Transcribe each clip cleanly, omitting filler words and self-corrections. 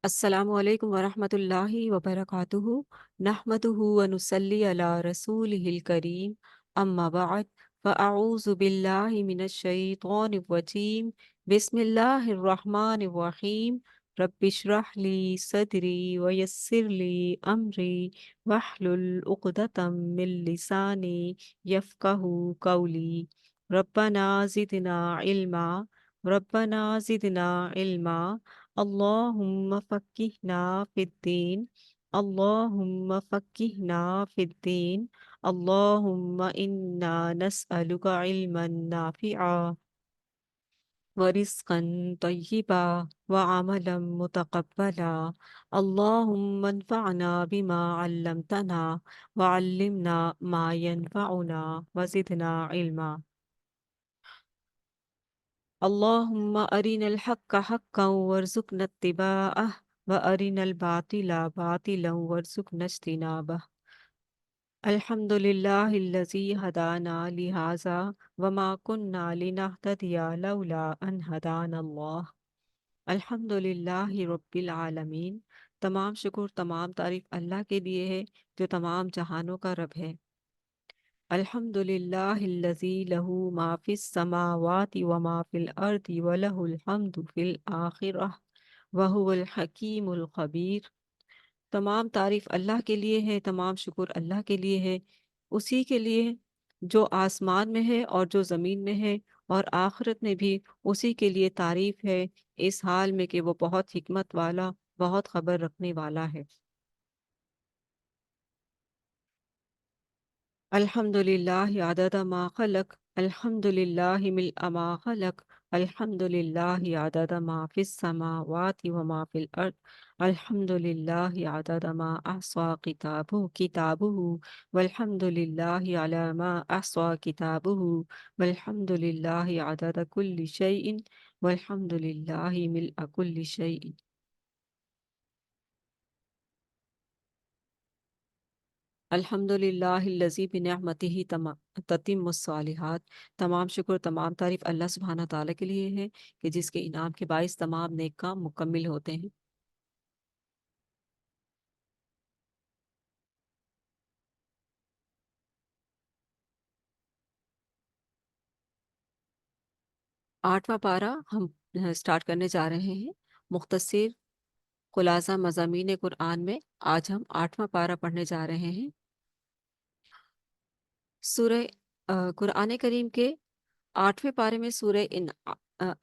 السلام علیکم ورحمۃ اللہ وبرکاتہ نحمدہ ونصلی علی رسولہ الکریم اما بعد فاعوذ باللہ من الشیطان الرجیم بسم اللہ الرحمن الرحیم رب اشرح لی صدری ویسر لی امری واحلل عقدۃ من لسانی یفقہوا قولی ربنا زدنا علما ربنا زدنا علما اللہم فقہنا فی الدین اللہم فقہنا فی الدین اللہم انا نسألک علما نافعا ورزقا طیبا وعملا متقبلا اللہم انفعنا بما علمتنا وعلمنا ما ينفعنا وزدنا علما اللہم ارنا الحق حقا وارزقنا اتباعہ وارنا الباطل باطلا وارزقنا اجتنابہ الحمد للہ الذی ہدانا لہذا وما کننا لنہتدی لولا ان ہدانا اللہ الحمد للہ رب العالمین۔ تمام شکر تمام تعریف اللہ کے لیے ہے جو تمام جہانوں کا رب ہے۔ الحمد للہ الذی لہ ما فی السماوات وما فی الارض ولہ الحمد فی الآخرہ وہو الحکیم الخبیر۔ تمام تعریف اللہ کے لیے ہے، تمام شکر اللہ کے لیے ہے، اسی کے لیے جو آسمان میں ہے اور جو زمین میں ہے، اور آخرت میں بھی اسی کے لیے تعریف ہے، اس حال میں کہ وہ بہت حکمت والا، بہت خبر رکھنے والا ہے۔ الحمد للہ عدد ما خلق، الحمد للہ ملء ما خلق، الحمد للہ عدد ما فی السماوات وما فی الارض، الحمد للہ عدد ما احصى کتابہ والحمد للہ علی ما احصى کتابہ والحمد للہ عدد کل شیء والحمد للہ ملء کل شیء۔ الحمد للہ الذی بنعمتہ تتم الصالحات۔ تمام شکر تمام تعریف اللہ سبحانہ تعالیٰ کے لیے ہے کہ جس کے انعام کے باعث تمام نیک کام مکمل ہوتے ہیں۔ 8واں پارہ ہم سٹارٹ کرنے جا رہے ہیں۔ مختصر خلاصہ مضامین قرآن میں آج ہم 8واں پارہ پڑھنے جا رہے ہیں۔ سورہ قرآن کریم کے 8ویں پارے میں سورہ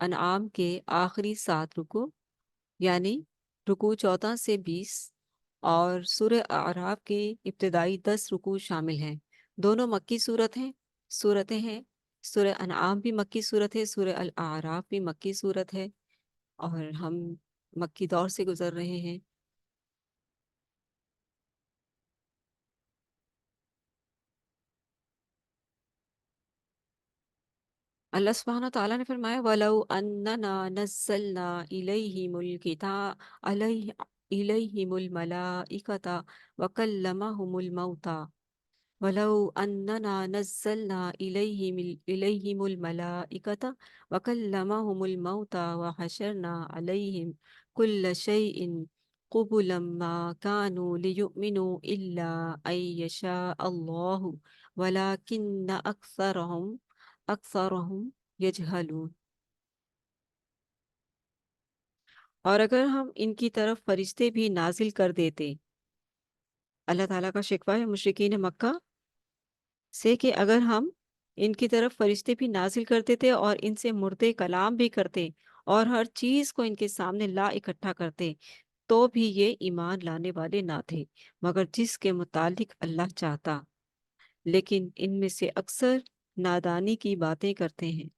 انعام کے آخری 7 رکوع یعنی رکوع 14 سے 20 اور سورہ اعراف کے ابتدائی 10 رکوع شامل ہیں۔ دونوں مکی صورتیں ہیں۔ سورہ انعام بھی مکی صورت ہے، سورہ الاعراف بھی مکی صورت ہے، اور ہم مکی دور سے گزر رہے ہیں۔ اللہ سبحانہ تعالیٰ نے فرمایا وَلَوْ أَنَّنَا نَزَّلْنَا إِلَيْهِمُ الْمَلَائِكَةَ وَكَلَّمَهُمُ الْمَوْتَى وَلَوْ أَنَّنَا نَزَّلْنَا إِلَيْهِمُ الْمَلَائِكَةَ وَكَلَّمَهُمُ الْمَوْتَى وَحَشَرْنَا عَلَيْهِمْ كُلَّ شَيْءٍ قُبُلًا مَا كَانُوا لِيُؤْمِنُوا إِلَّا أَن يَشَاءَ اللَّهُ وَلَكِنَّ أَكْثَرَهُمْ يَجْهَلُونَ۔ اور اگر ہم ان کی طرف فرشتے بھی نازل کر دیتے، اللہ تعالیٰ کا شکوہ ہے مشرکین مکہ سے کہ اگر ہم ان کی طرف فرشتے بھی نازل کرتے تھے اور ان سے مردے کلام بھی کرتے اور ہر چیز کو ان کے سامنے لا اکٹھا کرتے، تو بھی یہ ایمان لانے والے نہ تھے مگر جس کے متعلق اللہ چاہتا، لیکن ان میں سے اکثر نادانی کی باتیں کرتے ہیں۔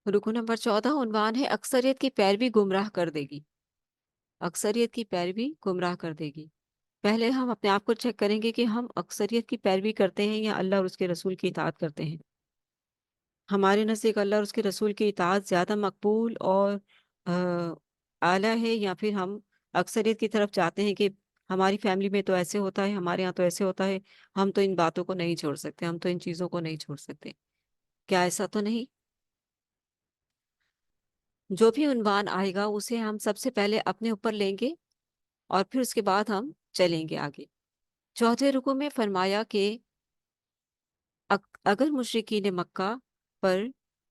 رکو نمبر 14 عنوان ہے اکثریت کی پیروی گمراہ کر دے گی۔ اکثریت کی پیروی گمراہ کر دے گی۔ پہلے ہم اپنے آپ کو چیک کریں گے کہ ہم اکثریت کی پیروی کرتے ہیں یا اللہ اور اس کے رسول کی اطاعت کرتے ہیں۔ ہمارے نزدیک اللہ اور اس کے رسول کی اطاعت زیادہ مقبول اور اعلیٰ ہے، یا پھر ہم اکثریت کی طرف چاہتے ہیں کہ ہماری فیملی میں تو ایسے ہوتا ہے، ہمارے یہاں تو ایسے ہوتا ہے، ہم تو ان باتوں کو نہیں چھوڑ سکتے، ہم تو ان چیزوں کو نہیں چھوڑ سکتے. کیا ایسا تو نہیں؟ جو بھی عنوان آئے گا اسے ہم سب سے پہلے اپنے اوپر لیں گے اور پھر اس کے بعد ہم چلیں گے آگے. چوتھے رکوع میں فرمایا کہ اگر مشرکین مکہ پر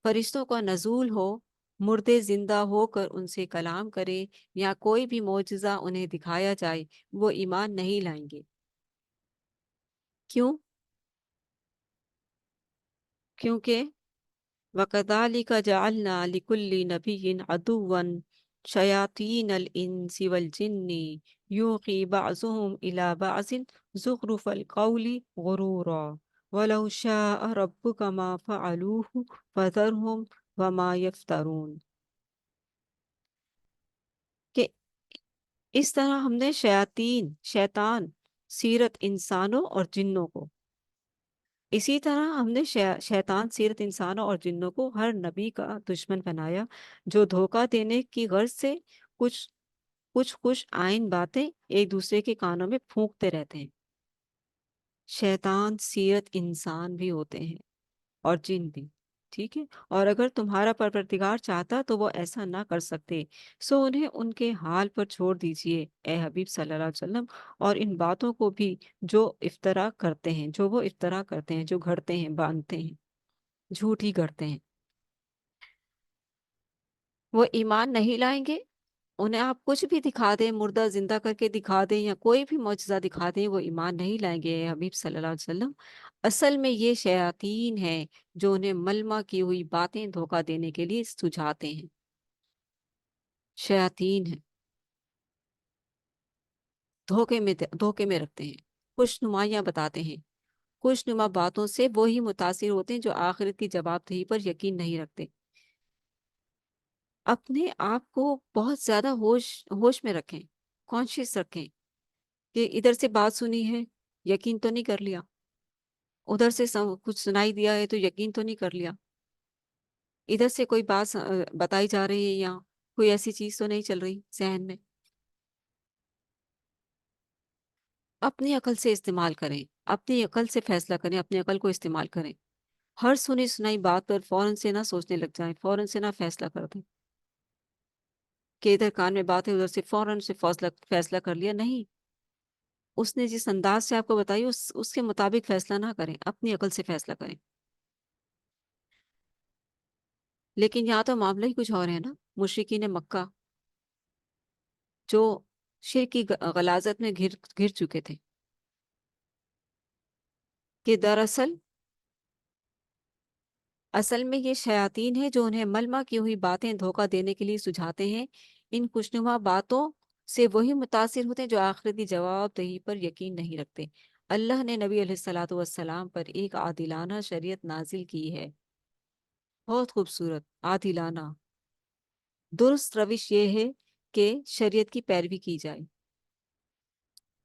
فرشتوں کا نزول ہو، مردے زندہ ہو کر ان سے کلام کرے یا کوئی بھی معجزہ انہیں دکھایا جائے، وہ ایمان نہیں لائیں گے. کیوں؟ کیونکہ وَكَذَلِكَ جَعَلْنَا لِكُلِّ نَبِيٍّ عَدُوًّا شَيَاطِينَ الْإِنسِ وَالْجِنِّ يُوحِي بَعْضُهُمْ إِلَى بَعْضٍ زُخْرُفَ الْقَوْلِ غُرُورًا وَلَوْ شَاءَ رَبُّكَ مَا فَعَلُوهُ فَذَرْهُمْ وَمَا يَفْتَرُونَ. کہ اس طرح ہم نے شیطان سیرت انسانوں اور جنوں کو، اسی طرح ہم نے شیطان سیرت انسانوں اور جنوں کو ہر نبی کا دشمن بنایا جو دھوکہ دینے کی غرض سے کچھ کچھ خوش آئین باتیں ایک دوسرے کے کانوں میں پھونکتے رہتے ہیں. شیطان سیرت انسان بھی ہوتے ہیں اور جن بھی، ٹھیک ہے. اور اگر تمہارا پروردگار چاہتا تو وہ ایسا نہ کر سکتے، سو انہیں ان کے حال پر چھوڑ دیجئے اے حبیب صلی اللہ علیہ وسلم، اور ان باتوں کو بھی جو وہ افطرا کرتے ہیں، جو گھڑتے ہیں، باندھتے ہیں، جھوٹ ہی گھڑتے ہیں. وہ ایمان نہیں لائیں گے. انہیں آپ کچھ بھی دکھا دیں، مردہ زندہ کر کے دکھا دیں یا کوئی بھی معجزہ دکھا دیں، وہ ایمان نہیں لائیں گے اے حبیب صلی اللہ علیہ وسلم. اصل میں یہ شیاطین ہیں جو انہیں ملمہ کی ہوئی باتیں دھوکہ دینے کے لیے سجھاتے ہیں. شیاطین ہیں، دھوکے میں رکھتے ہیں، خوش نمایاں بتاتے ہیں. خوش نما باتوں سے وہی متاثر ہوتے ہیں جو آخرت کی جواب دہی پر یقین نہیں رکھتے. اپنے آپ کو بہت زیادہ ہوش میں رکھیں، کانشیس رکھیں کہ ادھر سے بات سنی ہے، یقین تو نہیں کر لیا، ادھر سے کچھ سنائی دیا ہے تو یقین تو نہیں کر لیا، ادھر سے کوئی بات بتائی جا رہی ہے یا کوئی ایسی چیز تو نہیں چل رہی ذہن میں. اپنی عقل سے استعمال کریں، اپنی عقل سے فیصلہ کریں، اپنی عقل کو استعمال کریں. ہر سنی سنائی بات پر فوراً سے نہ سوچنے لگ جائیں، فوراً سے نہ فیصلہ کر دیں کہ ادھر کان میں بات ہے ادھر سے فوراً سے فیصلہ کر لیا. نہیں، اس نے جس انداز سے آپ کو بتائی اس کے مطابق فیصلہ نہ کریں، اپنی عقل سے فیصلہ کریں. لیکن یہاں تو معاملہ ہی کچھ اور ہے نا. مشرکین مکہ جو شرک کی غلاظت میں گر چکے تھے کہ دراصل میں یہ شیاطین ہیں جو انہیں ملمہ کی ہوئی باتیں دھوکہ دینے کے لیے سجھاتے ہیں. ان خوشنما باتوں سے وہی متاثر ہوتے ہیں جو آخرتی جواب دہی پر یقین نہیں رکھتے. اللہ نے نبی علیہ الصلوۃ والسلام پر ایک عادلانہ شریعت نازل کی ہے، بہت خوبصورت عادلانہ. درست روش یہ ہے کہ شریعت کی پیروی کی جائے،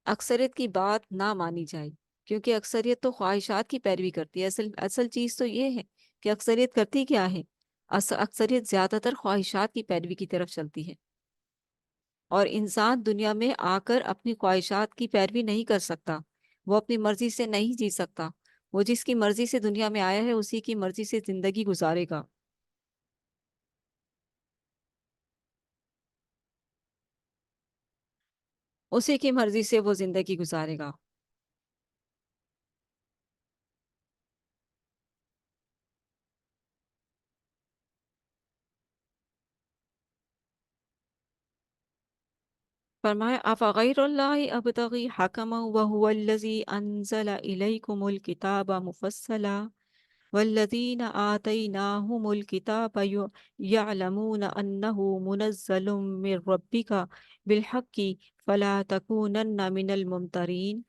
اکثریت کی بات نہ مانی جائے، کیونکہ اکثریت تو خواہشات کی پیروی کرتی ہے. اصل چیز تو یہ ہے کہ اکثریت کرتی کیا ہے. اکثریت زیادہ تر خواہشات کی پیروی کی طرف چلتی ہے، اور انسان دنیا میں آ کر اپنی خواہشات کی پیروی نہیں کر سکتا. وہ اپنی مرضی سے نہیں جی سکتا. وہ جس کی مرضی سے دنیا میں آیا ہے اسی کی مرضی سے زندگی گزارے گا. اسی کی مرضی سے وہ زندگی گزارے گا. فرمایا افغیر اللہ ابتغی حکما وهو الذی انزل الیکم الکتاب مفصلا والذین آتیناہم الکتاب یعلمون انہ منزل من ربک بالحق فلا تکونن من الممترین.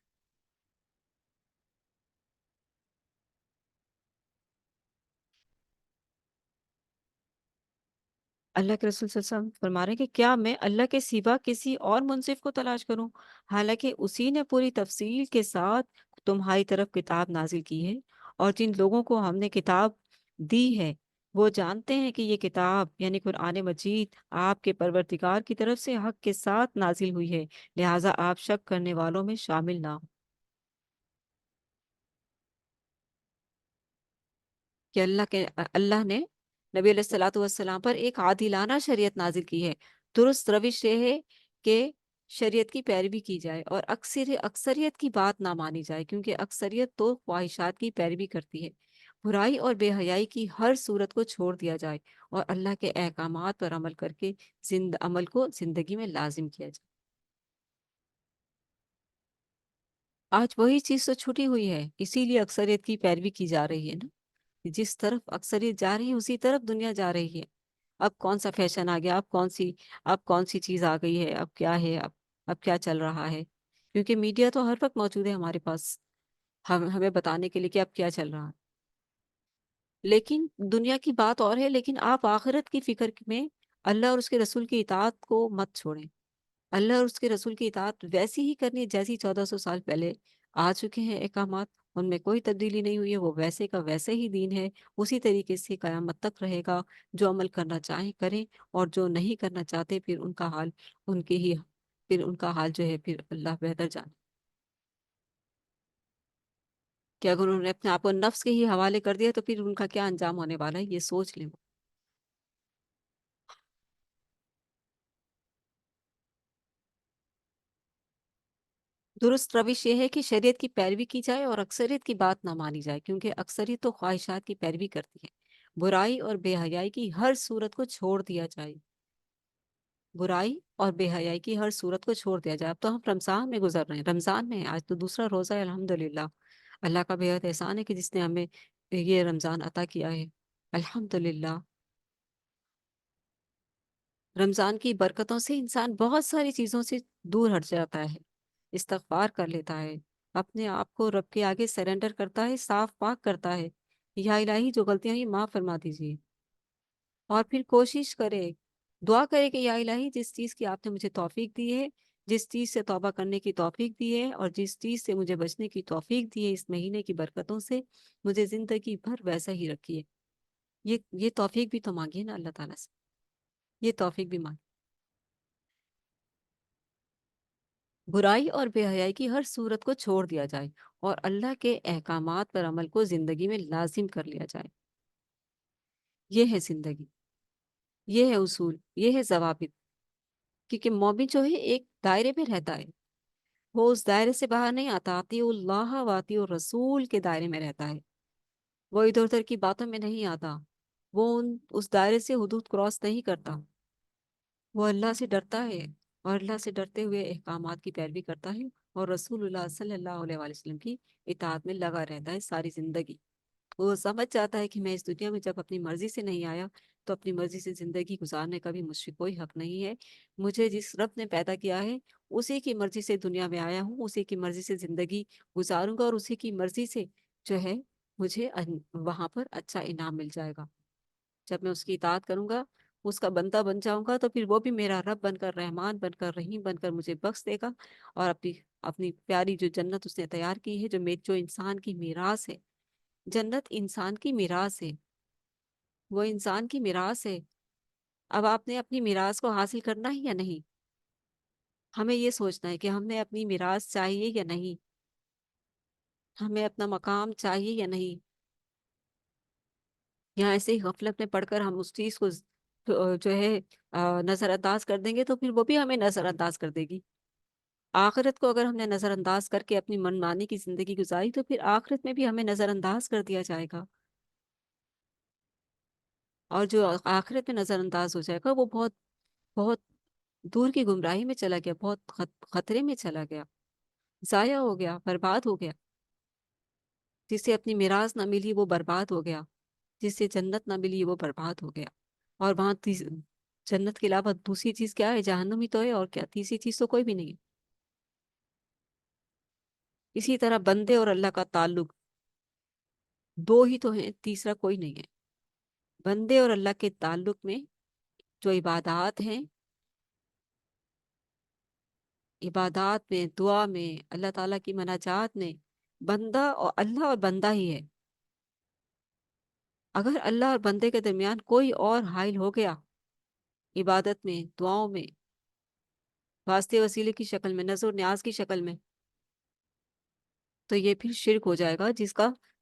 اللہ کے رسول صلی اللہ علیہ وسلم فرما رہے ہیں کہ کیا میں اللہ کے سوا کسی اور منصف کو تلاش کروں، حالانکہ اسی نے پوری تفصیل کے ساتھ تمہاری طرف کتاب نازل کی ہے. اور جن لوگوں کو ہم نے کتاب دی ہے وہ جانتے ہیں کہ یہ کتاب یعنی قرآن مجید آپ کے پروردگار کی طرف سے حق کے ساتھ نازل ہوئی ہے، لہٰذا آپ شک کرنے والوں میں شامل نہ ہوں۔ کہ اللہ نے نبی علیہ الصلوۃ والسلام پر ایک عادلانہ شریعت نازل کی ہے۔ درست روش یہ ہے کہ شریعت کی پیروی کی جائے اور اکثریت کی بات نہ مانی جائے، کیونکہ اکثریت تو خواہشات کی پیروی کرتی ہے۔ برائی اور بے حیائی کی ہر صورت کو چھوڑ دیا جائے اور اللہ کے احکامات پر عمل کر کے عمل کو زندگی میں لازم کیا جائے۔ آج وہی چیز تو چھٹی ہوئی ہے، اسی لیے اکثریت کی پیروی کی جا رہی ہے نا۔ جس طرف اکثریت جا رہی ہے اسی طرف دنیا جا رہی ہے۔ اب کون سا فیشن آ گیا، اب کون سی چیز آ گئی ہے، اب کیا ہے، اب کیا چل رہا ہے، کیونکہ میڈیا تو ہر وقت موجود ہے ہمارے پاس، ہمیں بتانے کے لیے کہ اب کیا چل رہا ہے۔ لیکن دنیا کی بات اور ہے، لیکن آپ آخرت کی فکر میں اللہ اور اس کے رسول کی اطاعت کو مت چھوڑیں۔ اللہ اور اس کے رسول کی اطاعت ویسی ہی کرنی ہے جیسی 1400 سال پہلے آ چکے ہیں احکامات، ان میں کوئی تبدیلی نہیں ہوئی ہے، وہ ویسے کا ویسے ہی دین ہے، اسی طریقے سے قیامت تک رہے گا۔ جو عمل کرنا چاہیں کریں، اور جو نہیں کرنا چاہتے پھر ان کا حال ان کے ہی پھر ان کا حال جو ہے پھر اللہ بہتر جانے، کہ اگر انہوں نے اپنے آپ کو نفس کے ہی حوالے کر دیا تو پھر ان کا کیا انجام ہونے والا ہے، یہ سوچ لیں۔ درست روش یہ ہے کہ شریعت کی پیروی کی جائے اور اکثریت کی بات نہ مانی جائے، کیونکہ اکثریت تو خواہشات کی پیروی کرتی ہے۔ برائی اور بے حیائی کی ہر صورت کو چھوڑ دیا جائے، برائی اور بے حیائی کی ہر صورت کو چھوڑ دیا جائے۔ اب تو ہم رمضان میں گزر رہے ہیں، رمضان میں ہیں، آج تو دوسرا روزہ ہے، الحمدللہ۔ اللہ کا بے حد احسان ہے کہ جس نے ہمیں یہ رمضان عطا کیا ہے، الحمدللہ۔ رمضان کی برکتوں سے انسان بہت ساری چیزوں سے دور ہٹ جاتا ہے، استغفار کر لیتا ہے، اپنے آپ کو رب کے آگے سرنڈر کرتا ہے، صاف پاک کرتا ہے، یا الہی جو غلطیاں ہیں معاف فرما دیجیے، اور پھر کوشش کرے، دعا کرے کہ یا الہی جس چیز کی آپ نے مجھے توفیق دی ہے، جس چیز سے توبہ کرنے کی توفیق دی ہے، اور جس چیز سے مجھے بچنے کی توفیق دی ہے اس مہینے کی برکتوں سے، مجھے زندگی بھر ویسا ہی رکھیے۔ یہ توفیق بھی تو مانگیے نا اللہ تعالیٰ سے، یہ توفیق بھی مانگیے۔ برائی اور بے حیائی کی ہر صورت کو چھوڑ دیا جائے اور اللہ کے احکامات پر عمل کو زندگی میں لازم کر لیا جائے۔ یہ ہے زندگی، یہ ہے اصول، یہ ہے ضوابط۔ کیونکہ مومن جو ہے ایک دائرے میں رہتا ہے، وہ اس دائرے سے باہر نہیں آتا، اطیع اللہ و اطیع الرسول کے دائرے میں رہتا ہے، وہ ادھر ادھر کی باتوں میں نہیں آتا، وہ اس دائرے سے حدود کراس نہیں کرتا، وہ اللہ سے ڈرتا ہے، اور اللہ سے ڈرتے ہوئے احکامات کی پیروی کرتا ہے، اور رسول اللہ صلی اللہ علیہ وآلہ وسلم کی اطاعت میں لگا رہتا ہے ساری زندگی۔ وہ سمجھ جاتا ہے کہ میں اس دنیا میں جب اپنی مرضی سے نہیں آیا تو اپنی مرضی سے زندگی گزارنے کا بھی مجھ سے کوئی حق نہیں ہے۔ مجھے جس رب نے پیدا کیا ہے اسی کی مرضی سے دنیا میں آیا ہوں، اسی کی مرضی سے زندگی گزاروں گا، اور اسی کی مرضی سے جو ہے مجھے وہاں پر اچھا انعام مل جائے گا۔ جب میں اس کی اطاعت کروں گا، اس کا بندہ بن جاؤں گا، تو پھر وہ بھی میرا رب بن کر، رحمان بن کر، رحیم بن کر مجھے بخش دے گا، اور اپنی اپنی پیاری جو جنت اس نے تیار کی ہے، جو انسان کی میراث ہے۔ جنت انسان کی میراث ہے، وہ انسان کی میراث ہے۔ اب آپ نے اپنی میراث کو حاصل کرنا ہے یا نہیں؟ ہمیں یہ سوچنا ہے کہ ہم نے اپنی میراث چاہیے یا نہیں، ہمیں اپنا مقام چاہیے یا نہیں، یا ایسے ہی غفلت میں پڑھ کر ہم اس چیز کو جو ہے نظر انداز کر دیں گے، تو پھر وہ بھی ہمیں نظر انداز کر دے گی۔ آخرت کو اگر ہم نے نظر انداز کر کے اپنی من مانی کی زندگی گزاری، تو پھر آخرت میں بھی ہمیں نظر انداز کر دیا جائے گا، اور جو آخرت میں نظر انداز ہو جائے گا وہ بہت بہت دور کی گمراہی میں چلا گیا، بہت خطرے میں چلا گیا، ضائع ہو گیا، برباد ہو گیا۔ جسے اپنی میراث نہ ملی وہ برباد ہو گیا، جس سے جنت نہ ملی وہ برباد ہو گیا، اور وہاں جنت کے علاوہ دوسری چیز کیا ہے؟ جہنم ہی تو ہے، اور کیا تیسری چیز تو کوئی بھی نہیں ہے۔ اسی طرح بندے اور اللہ کا تعلق دو ہی تو ہیں، تیسرا کوئی نہیں ہے۔ بندے اور اللہ کے تعلق میں جو عبادات ہیں، عبادات میں، دعا میں، اللہ تعالیٰ کی مناجات میں، بندہ اور اللہ اور بندہ ہی ہے۔ اگر اللہ اور بندے کے درمیان کوئی اور حائل ہو گیا، عبادت میں، دعاؤں میں، واسطے وسیلے کی شکل میں، نذر و نیاز کی شکل میں، تو یہ پھر شرک ہو جائے گا،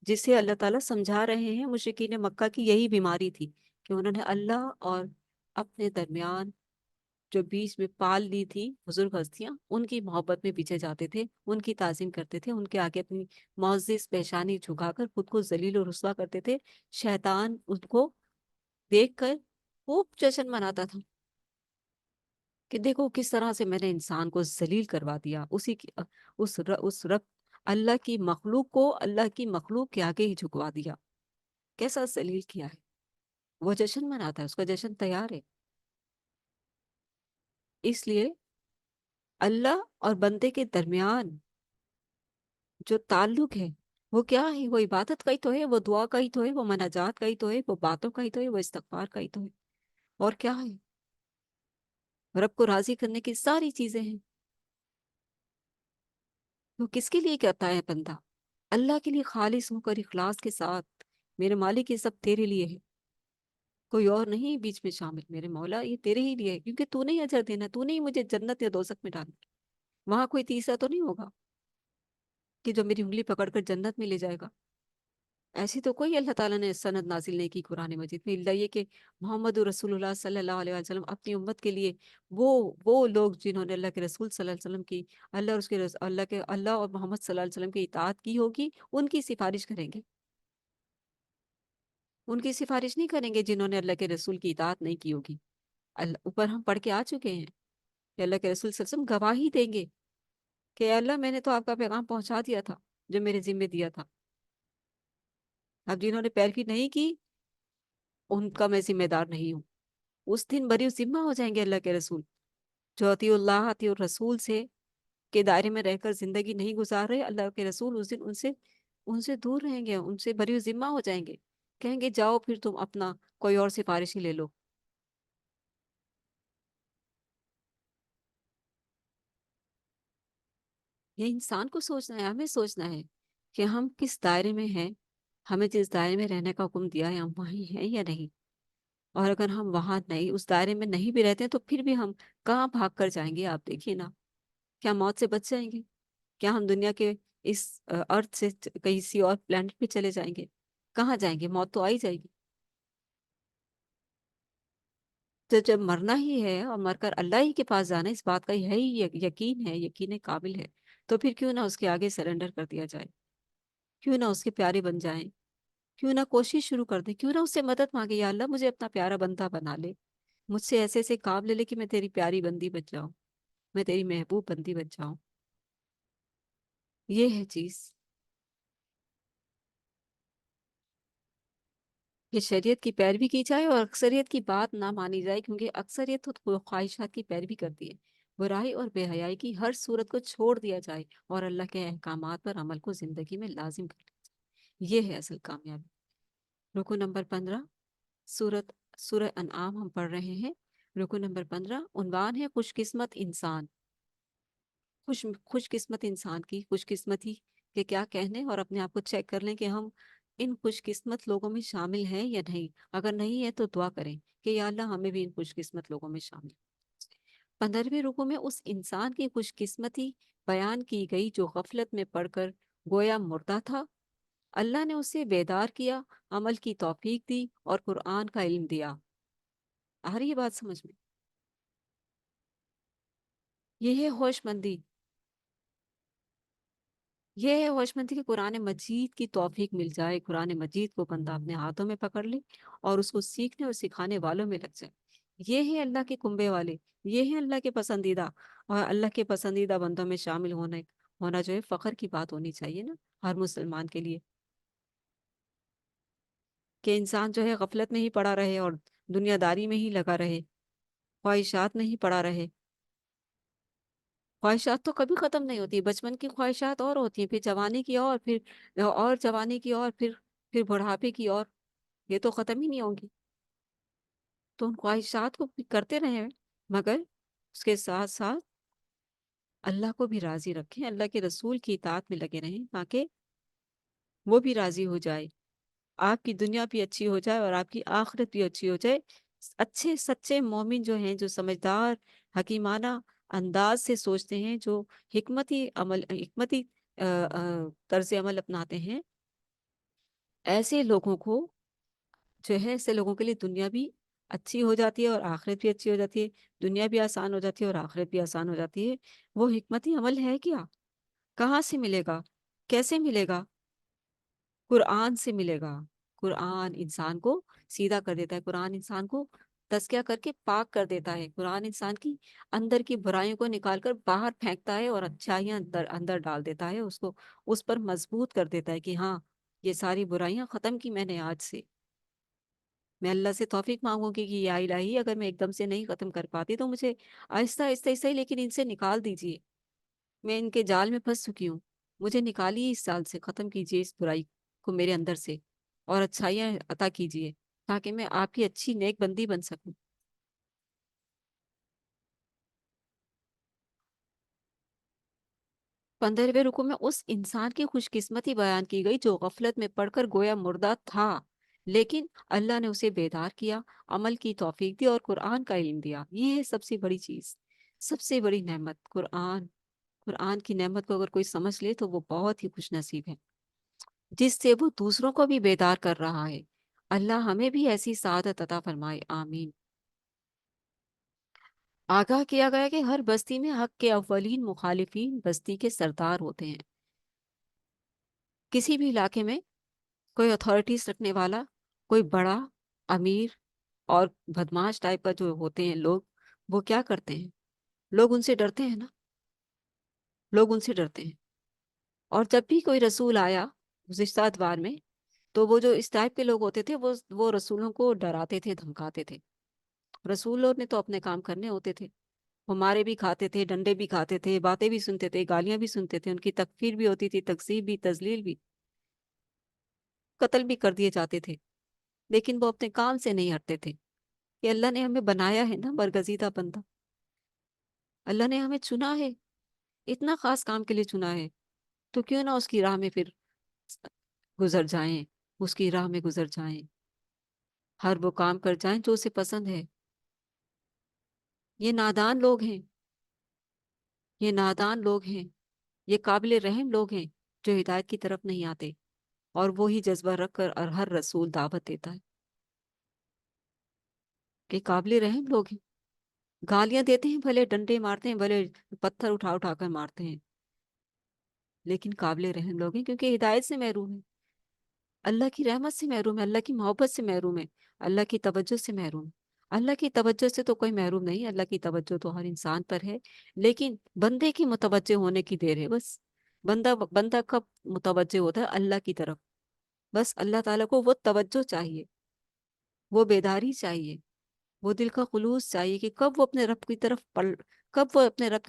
جس سے اللہ تعالیٰ سمجھا رہے ہیں مشرکین مکہ کی یہی بیماری تھی کہ انہوں نے اللہ اور اپنے درمیان جو بیچ میں پال لی تھی بزرگ ہستیاں، ان کی محبت میں پیچھے جاتے تھے، ان کی تعظیم کرتے تھے، ان کے آگے اپنی معزز پیشانی جھکا کر خود کو ذلیل و رسوا کرتے تھے۔ شیطان ان کو دیکھ کر خوب جشن مناتا تھا کہ دیکھو کس طرح سے میں نے انسان کو ذلیل کروا دیا، اس رب اللہ کی مخلوق کو اللہ کی مخلوق کے آگے ہی جھکوا دیا، کیسا ذلیل کیا ہے۔ وہ جشن مناتا ہے، اس کا جشن تیار ہے۔ اس لیے اللہ اور بندے کے درمیان جو تعلق ہے وہ کیا ہے؟ وہ عبادت کا ہی تو ہے، وہ دعا کا ہی تو ہے، وہ مناجات کا ہی تو ہے، وہ باتوں کا ہی تو ہے، وہ استغفار کا ہی تو ہے، اور کیا ہے؟ رب کو راضی کرنے کی ساری چیزیں ہیں۔ وہ کس کے لیے کرتا ہے بندہ؟ اللہ کے لیے خالص ہو کر اخلاص کے ساتھ، میرے مالک یہ سب تیرے لیے ہے، کوئی اور نہیں بیچ میں شامل، میرے مولا یہ تیرے ہی لیے ہے، کیونکہ تو نہیں اجر دینا، تو نہیں مجھے جنت یا دوزخ میں ڈالنا، وہاں کوئی تیسرا تو نہیں ہوگا کہ جو میری انگلی پکڑ کر جنت میں لے جائے گا۔ ایسی تو کوئی اللہ تعالیٰ نے سند نازل نہیں کی قرآن مجید میں، اللہ یہ کہ محمد رسول اللہ صلی اللہ علیہ وسلم اپنی امت کے لیے وہ لوگ جنہوں نے اللہ کے رسول صلی اللہ علیہ وسلم کی، اللہ اور اس کے اللہ اور محمد صلی اللہ علیہ وسلم کی اطاعت کی ہوگی، ان کی سفارش کریں گے، ان کی سفارش نہیں کریں گے جنہوں نے اللہ کے رسول کی اطاعت نہیں کی ہوگی۔ اوپر ہم پڑھ کے آ چکے ہیں کہ اللہ کے رسول صلی اللہ علیہ وسلم گواہی دیں گے کہ اے اللہ میں نے تو آپ کا پیغام پہنچا دیا تھا جو میرے ذمہ دیا تھا، اب جنہوں نے پیروی نہیں کی ان کا میں ذمہ دار نہیں ہوں۔ اس دن بری ذمہ ہو جائیں گے اللہ کے رسول، جو اطیع اللہ اطیع الرسول سے کے دائرے میں رہ کر زندگی نہیں گزار رہے، اللہ کے رسول اس دن ان سے دور رہیں گے، ان سے بری ذمہ ہو جائیں گے، کہیں گے جاؤ پھر تم اپنا کوئی اور سفارش ہی لے لو۔ یہ انسان کو سوچنا ہے، ہمیں سوچنا ہے کہ ہم کس دائرے میں ہیں، ہمیں جس دائرے میں رہنے کا حکم دیا ہے ہم وہیں ہیں یا نہیں، اور اگر ہم وہاں نہیں، اس دائرے میں نہیں بھی رہتے ہیں تو پھر بھی ہم کہاں بھاگ کر جائیں گے؟ آپ دیکھیے نا، کیا موت سے بچ جائیں گے؟ کیا ہم دنیا کے اس ارتھ سے کسی اور پلانٹ پہ چلے جائیں گے؟ کہاں جائیں گے؟ موت تو آ ہی جائے گی۔ تو جب مرنا ہی ہے اور مر کر اللہ ہی کے پاس جانا ہے، اس بات کا ہے ہی یقین ہے، یقین قابل ہے، تو پھر کیوں نہ اس کے آگے سرنڈر کر دیا جائے، کیوں نہ اس کے پیارے بن جائیں، کیوں نہ کوشش شروع کر دیں، کیوں نہ اس سے مدد مانگے، یا اللہ مجھے اپنا پیارا بندہ بنا لے، مجھ سے ایسے ایسے کام لے لے کہ میں تیری پیاری بندی بن جاؤں، میں تیری محبوب بندی بن جاؤں۔ یہ ہے چیز کہ شریعت کی پیروی کی جائے اور اکثریت کی بات نہ مانی جائے، کیونکہ اکثریت تو خواہشات کی پیروی کرتی ہے۔ برائی اور بے حیائی کی ہر صورت کو چھوڑ دیا جائے اور اللہ کے احکامات پر عمل کو زندگی میں لازم کر لیا جائے، یہ ہے اصل کامیابی۔ رکو نمبر 15، سورہ انعام ہم پڑھ رہے ہیں۔ رکو نمبر 15 عنوان ہے خوش قسمت انسان۔ خوش قسمت انسان کی خوش قسمتی کے کیا کہنے، اور اپنے آپ کو چیک کر لیں کہ ہم ان خوش قسمت لوگوں میں شامل ہیں یا نہیں، اگر نہیں ہے تو دعا کریں کہ یا اللہ ہمیں بھی ان خوش قسمت لوگوں میں شامل۔ 15ویں رکو میں اس انسان کی خوش قسمتی بیان کی گئی جو غفلت میں پڑھ کر گویا مردہ تھا، اللہ نے اسے بیدار کیا، عمل کی توفیق دی اور قرآن کا علم دیا۔ آ رہی ہے بات سمجھ میں؟ یہ ہے ہوش مندی، یہ ہے ہوش مندی کہ قرآن مجید کی توفیق مل جائے، قرآن مجید کو بندہ اپنے ہاتھوں میں پکڑ لے اور اس کو سیکھنے اور سکھانے والوں میں لگ جائے۔ یہ ہے اللہ کے کنبے والے، یہ ہے اللہ کے پسندیدہ، اور اللہ کے پسندیدہ بندوں میں شامل ہونا جو ہے فخر کی بات ہونی چاہیے نا ہر مسلمان کے لیے، کہ انسان جو ہے غفلت میں ہی پڑا رہے اور دنیا داری میں ہی لگا رہے، خواہشات میں ہی پڑا رہے۔ خواہشات تو کبھی ختم نہیں ہوتی، بچپن کی خواہشات اور ہوتی ہیں، پھر جوانی کی اور جوانی کی اور پھر بڑھاپے کی، اور یہ تو ختم ہی نہیں ہوگی۔ تو ان خواہشات کو بھی کرتے رہیں، مگر اس کے ساتھ ساتھ اللہ کو بھی راضی رکھیں، اللہ کے رسول کی اطاعت میں لگے رہیں تاکہ وہ بھی راضی ہو جائے۔ آپ کی دنیا بھی اچھی ہو جائے اور آپ کی آخرت بھی اچھی ہو جائے۔ اچھے سچے مومن جو ہیں، جو سمجھدار حکیمانہ انداز سے سوچتے ہیں، جو حکمتی طرز عمل اپناتے ہیں، ایسے لوگوں کو جو ہے، ایسے لوگوں کے لیے دنیا بھی اچھی ہو جاتی ہے اور آخرت بھی اچھی ہو جاتی ہے۔ دنیا بھی آسان ہو جاتی ہے اور آخرت بھی آسان ہو جاتی ہے۔ وہ حکمتی عمل ہے کیا؟ کہاں سے ملے گا؟ کیسے ملے گا؟ قرآن سے ملے گا۔ قرآن انسان کو سیدھا کر دیتا ہے، قرآن انسان کو تزکیہ کر کے پاک کر دیتا ہے، قرآن انسان کی اندر کی برائیوں کو نکال کر باہر پھینکتا ہے اور اچھائیاں اندر اندر ڈال دیتا ہے، اس کو اس پر مضبوط کر دیتا ہے کہ ہاں، یہ ساری برائیاں ختم کی میں نے آج سے۔ میں اللہ سے توفیق مانگوں گی کہ یا الہی، اگر میں ایک دم سے نہیں ختم کر پاتی تو مجھے آہستہ آہستہ ہی صحیح لیکن ان سے نکال دیجیے۔ میں ان کے جال میں پھنس چکی ہوں، مجھے نکالیے اس سال سے، ختم کیجیے اس برائی کو میرے اندر سے، اور اچھائیاں عطا کیجیے تاکہ میں آپ کی اچھی نیک بندی بن سکوں۔ 15ویں رکوع میں اس انسان کی خوش قسمتی بیان کی گئی جو غفلت میں پڑھ کر گویا مردہ تھا، لیکن اللہ نے اسے بیدار کیا، عمل کی توفیق دی اور قرآن کا علم دیا۔ یہ ہے سب سے بڑی چیز، سب سے بڑی نعمت قرآن۔ قرآن کی نعمت کو اگر کوئی سمجھ لے تو وہ بہت ہی خوش نصیب ہے، جس سے وہ دوسروں کو بھی بیدار کر رہا ہے۔ اللہ ہمیں بھی ایسی سعادت عطا فرمائے، آمین۔ آگاہ کیا گیا کہ ہر بستی میں حق کے اولین مخالفین بستی کے سردار ہوتے ہیں۔ کسی بھی علاقے میں کوئی اتھارٹیز رکھنے والا، کوئی بڑا امیر اور بدماش ٹائپ کا جو ہوتے ہیں لوگ، وہ کیا کرتے ہیں؟ لوگ ان سے ڈرتے ہیں نا، لوگ ان سے ڈرتے ہیں۔ اور جب بھی کوئی رسول آیا گزشتہ ادوار میں، تو وہ جو اس ٹائپ کے لوگ ہوتے تھے، وہ رسولوں کو ڈراتے تھے، دھمکاتے تھے۔ رسولوں نے تو اپنے کام کرنے ہوتے تھے، ہمارے بھی کھاتے تھے، ڈنڈے بھی کھاتے تھے، باتیں بھی سنتے تھے، گالیاں بھی سنتے تھے، ان کی تکفیر بھی ہوتی تھی، تکذیب بھی، تذلیل بھی، قتل بھی کر دیے جاتے تھے، لیکن وہ اپنے کام سے نہیں ہٹتے تھے کہ اللہ نے ہمیں بنایا ہے نا برگزیدہ بندہ، اللہ نے ہمیں چنا ہے، اتنا خاص کام کے لیے چنا ہے، تو کیوں نہ اس کی راہ میں پھر گزر جائیں، اس کی راہ میں گزر جائیں، ہر وہ کام کر جائیں جو اسے پسند ہے۔ یہ نادان لوگ ہیں، یہ نادان لوگ ہیں، یہ قابل رحم لوگ ہیں جو ہدایت کی طرف نہیں آتے، اور وہی جذبہ رکھ کر اور ہر رسول دعوت دیتا ہے کہ قابل رحم لوگ ہیں، گالیاں دیتے ہیں، بھلے ڈنڈے مارتے ہیں، بھلے پتھر اٹھا اٹھا کر مارتے ہیں، لیکن قابل رحم لوگ ہیں کیونکہ ہدایت سے محروم ہیں، اللہ کی رحمت سے محروم ہے، اللہ کی محبت سے محروم ہے، اللہ کی توجہ سے محروم ہے۔ اللہ کی توجہ سے تو کوئی محروم نہیں، اللہ کی توجہ تو ہر انسان پر ہے، لیکن بندے کی متوجہ ہونے کی دیر ہے بس۔ بندہ کب متوجہ ہوتا ہے؟ اللہ کی طرف، بس اللہ تعالیٰ کو وہ توجہ چاہیے، وہ بیداری چاہیے، وہ دل کا خلوص چاہیے کہ کب وہ اپنے رب کی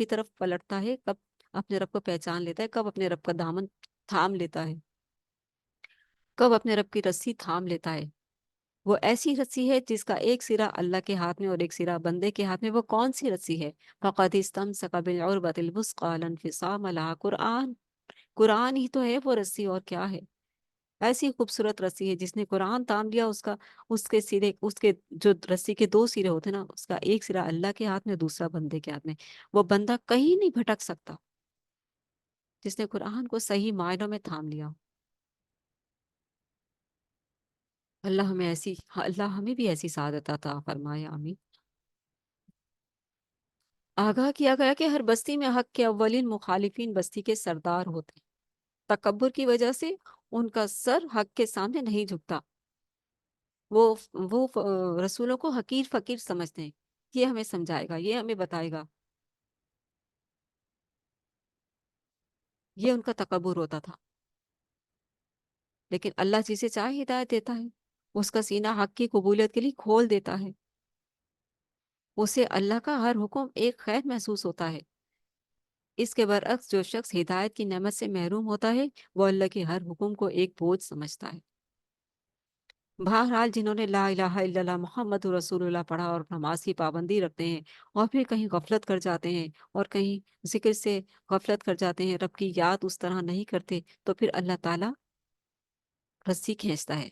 طرف پلٹتا ہے، کب اپنے رب کو پہچان لیتا ہے، کب اپنے رب کا دامن تھام لیتا ہے، کب اپنے رب کی رسی تھام لیتا ہے۔ وہ ایسی رسی ہے جس کا ایک سرا اللہ کے ہاتھ میں اور ایک سرا بندے کے ہاتھ میں۔ وہ کون سی رسی ہے؟ فَقَدِ اسْتَمْسَكَ بِالْعُرْوَةِ الْوُثْقَىٰ لَا انفصام لَهَا۔ قرآن، قرآن ہی تو ہے وہ رسی، اور کیا ہے؟ ایسی خوبصورت رسی ہے، جس نے قرآن تام لیا، اس کے جو رسی کے دو سرے ہوتے ہیں نا، اس کا ایک سرا اللہ کے ہاتھ میں، دوسرا بندے کے ہاتھ میں۔ وہ بندہ کہیں نہیں بھٹک سکتا جس نے قرآن کو صحیح معنوں میں تھام لیا۔ اللہ ہمیں بھی ایسی سعادت عطا فرمائے، آمین۔ آگاہ کیا گیا کہ ہر بستی میں حق کے اولین مخالفین بستی کے سردار ہوتے ہیں۔ تکبر کی وجہ سے ان کا سر حق کے سامنے نہیں جھکتا، وہ رسولوں کو حقیر فقیر سمجھتے ہیں، یہ ہمیں سمجھائے گا، یہ ہمیں بتائے گا، یہ ان کا تکبر ہوتا تھا۔ لیکن اللہ جسے چاہے ہدایت دیتا ہے، اس کا سینہ حق کی قبولیت کے لیے کھول دیتا ہے، اسے اللہ کا ہر حکم ایک خیر محسوس ہوتا ہے۔ اس کے برعکس جو شخص ہدایت کی نعمت سے محروم ہوتا ہے، وہ اللہ کے ہر حکم کو ایک بوجھ سمجھتا ہے۔ بہرحال جنہوں نے لا الہ الا اللہ محمد رسول اللہ پڑھا اور نماز کی پابندی رکھتے ہیں، اور پھر کہیں غفلت کر جاتے ہیں، اور کہیں ذکر سے غفلت کر جاتے ہیں، رب کی یاد اس طرح نہیں کرتے، تو پھر اللہ تعالیٰ رسی کھینچتا ہے،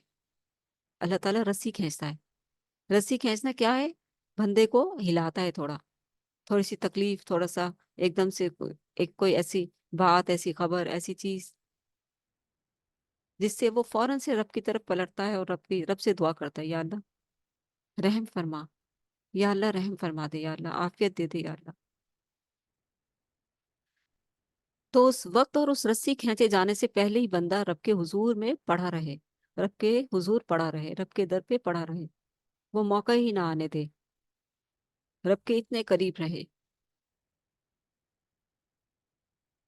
اللہ تعالیٰ رسی کھینچتا ہے۔ رسی کھینچنا کیا ہے؟ بندے کو ہلاتا ہے، تھوڑی سی تکلیف، تھوڑا سا ایک دم سے ایک کوئی ایسی بات، ایسی خبر، ایسی چیز جس سے وہ فوراً سے رب کی طرف پلٹتا ہے اور رب سے دعا کرتا ہے، یا اللہ رحم فرما، یا اللہ رحم فرما دے، یا اللہ عافیت دے دے، یا اللہ۔ تو اس وقت اور اس رسی کھینچے جانے سے پہلے ہی بندہ رب کے حضور میں پڑا رہے، رب کے حضور پڑا رہے، رب کے در پہ پڑا رہے، وہ موقع ہی نہ آنے دے، رب کے اتنے قریب رہے،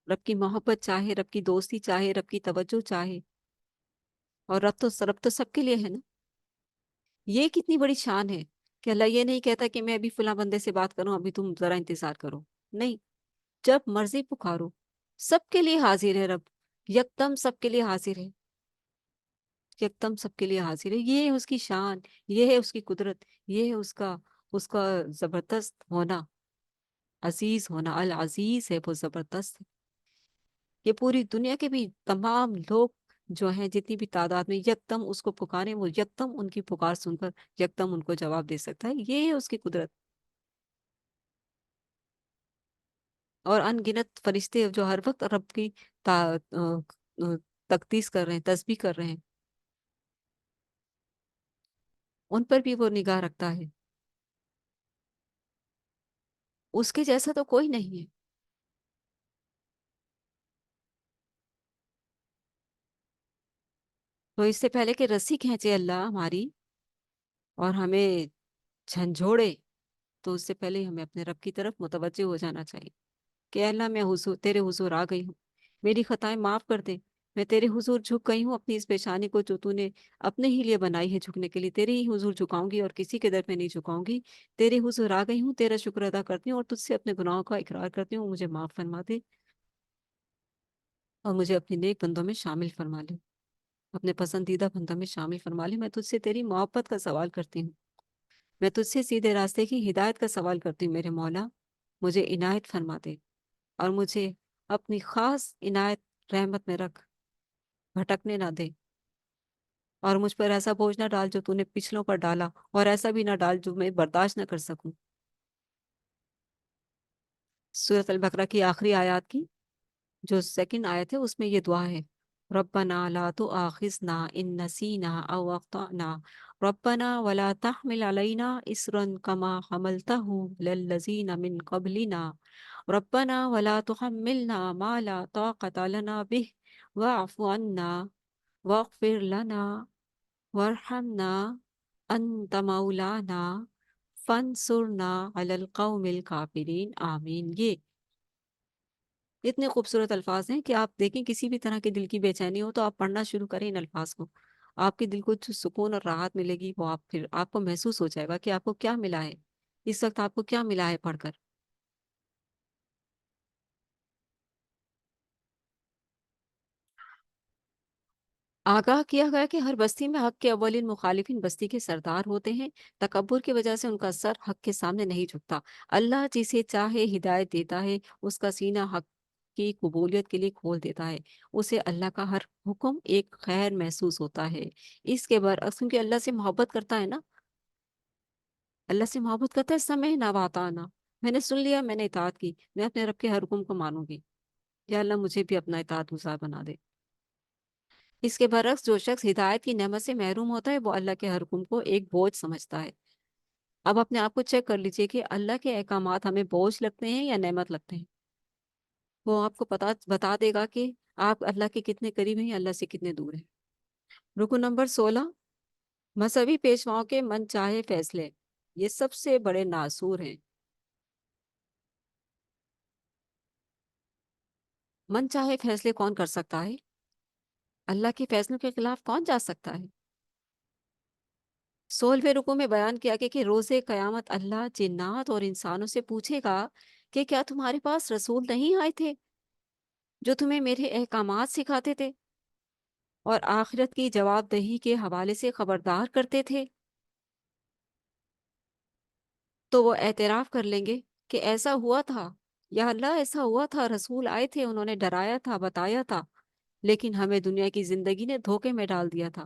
رب کی محبت چاہے، رب کی دوستی چاہے، رب کی توجہ چاہے، اور رب تو سب کے لیے ہے نا۔ یہ کتنی بڑی شان ہے کہ اللہ یہ نہیں کہتا کہ میں ابھی فلاں بندے سے بات کروں، ابھی تم ذرا انتظار کرو، نہیں، جب مرضی پکارو، سب کے لیے حاضر ہے رب، یکدم سب کے لیے حاضر ہے، یکدم سب کے لیے حاضر ہے۔ یہ ہے اس کی شان، یہ ہے اس کی قدرت، یہ ہے اس کا زبردست ہونا، عزیز ہونا، العزیز ہے وہ، زبردست ہے۔ یہ پوری دنیا کے بھی تمام لوگ جو ہیں، جتنی بھی تعداد میں، یکدم اس کو پکاریں، وہ یکدم ان کی پکار سن کر یکدم ان کو جواب دے سکتا ہے، یہ ہے اس کی قدرت۔ اور ان گنت فرشتے جو ہر وقت رب کی تقدیس کر رہے ہیں، تسبیح کر رہے ہیں، ان پر بھی وہ نگاہ رکھتا ہے، اس کے جیسا تو کوئی نہیں ہے۔ تو اس سے پہلے کہ رسی کھینچے اللہ ہماری اور ہمیں جھنجھوڑے، تو اس سے پہلے ہمیں اپنے رب کی طرف متوجہ ہو جانا چاہیے کہ اے اللہ میں تیرے حضور آ گئی ہوں، میری خطائیں معاف کر دے، میں تیرے حضور جھک گئی ہوں، اپنی اس پیشانی کو جو تو نے اپنے ہی لیے بنائی ہے جھکنے کے لیے، تیرے ہی حضور جھکاؤں گی اور کسی کے در پہ نہیں جھکاؤں گی، تیرے حضور آ گئی ہوں، تیرا شکر ادا کرتی ہوں اور تجھ سے اپنے گناہوں کا اقرار کرتی ہوں، مجھے معاف فرما دے اور مجھے اپنے نیک بندوں میں شامل فرما لے، اپنے پسندیدہ بندوں میں شامل فرما لے۔ میں تجھ سے تیری محبت کا سوال کرتی ہوں، میں تجھ سے سیدھے راستے کی ہدایت کا سوال کرتی ہوں، میرے مولا مجھے عنایت فرما دے اور مجھے اپنی خاص عنایت رحمت میں رکھ، بھٹکنے نہ دے، اور مجھ پر ایسا بوجھ نہ ڈال جو تو نے پچھلوں پر ڈالا، اور ایسا بھی نہ ڈال جو میں برداشت نہ کر سکوں۔ سورۃ البقرہ کی آخری آیات کی جو سیکنڈ آیت ہے، اس میں یہ دعا ہے، ربنا لا تؤاخذنا ان نسینا او اخطأنا ربنا ولا تحمل علينا اسرا كما حملته على الذين من قبلنا ربنا ولا تحملنا ما لا طاقة لنا به واعف عنا واغفر لنا وارحمنا انت مولانا فانصرنا على القوم الكافرين آمین۔ یہ اتنے خوبصورت الفاظ ہیں کہ آپ دیکھیں کسی بھی طرح کے دل کی بے چینی ہو تو آپ پڑھنا شروع کریں ان الفاظ کو، آپ کے دل کو جو سکون اور راحت ملے گی، وہ پھر آپ کو محسوس ہو جائے گا کہ آپ کو کیا ملا ہے اس وقت، آپ کو کیا ملا ہے پڑھ کر۔ آگاہ کیا گیا کہ ہر بستی میں حق کے اولین مخالفین بستی کے سردار ہوتے ہیں، تکبر کی وجہ سے ان کا سر حق کے سامنے نہیں جھکتا۔ اللہ جسے چاہے ہدایت دیتا ہے، اس کا سینہ حق کی قبولیت کے لیے کھول دیتا ہے، اسے اللہ کا ہر حکم ایک خیر محسوس ہوتا ہے۔ اس کے برعکس کیونکہ اللہ سے محبت کرتا ہے نا، اللہ سے محبت کرتا ہے، سمعنا وأطعنا، میں نے سن لیا، میں نے اطاعت کی، میں اپنے رب کے ہر حکم کو مانوں گی، یا اللہ مجھے بھی اپنا اطاعت گزار بنا دے۔ اس کے برعکس جو شخص ہدایت کی نعمت سے محروم ہوتا ہے، وہ اللہ کے ہر حکم کو ایک بوجھ سمجھتا ہے۔ اب اپنے آپ کو چیک کر لیجئے کہ اللہ کے احکامات ہمیں بوجھ لگتے ہیں یا نعمت لگتے ہیں۔ وہ آپ کو بتا دے گا کہ آپ اللہ کے کتنے قریب ہیں یا اللہ سے کتنے دور ہیں۔ رکن نمبر 16، مذہبی پیشواؤں کے من چاہے فیصلے، یہ سب سے بڑے ناصور ہیں۔ من چاہے فیصلے کون کر سکتا ہے؟ اللہ کے فیصلوں کے خلاف کون جا سکتا ہے؟ 16ویں رکوع میں بیان کیا کہ روز قیامت اللہ جنات اور انسانوں سے پوچھے گا کہ کیا تمہارے پاس رسول نہیں آئے تھے جو تمہیں میرے احکامات سکھاتے تھے اور آخرت کی جواب دہی کے حوالے سے خبردار کرتے تھے؟ تو وہ اعتراف کر لیں گے کہ ایسا ہوا تھا، یا اللہ ایسا ہوا تھا، رسول آئے تھے، انہوں نے ڈرایا تھا، بتایا تھا، لیکن ہمیں دنیا کی زندگی نے دھوکے میں ڈال دیا تھا۔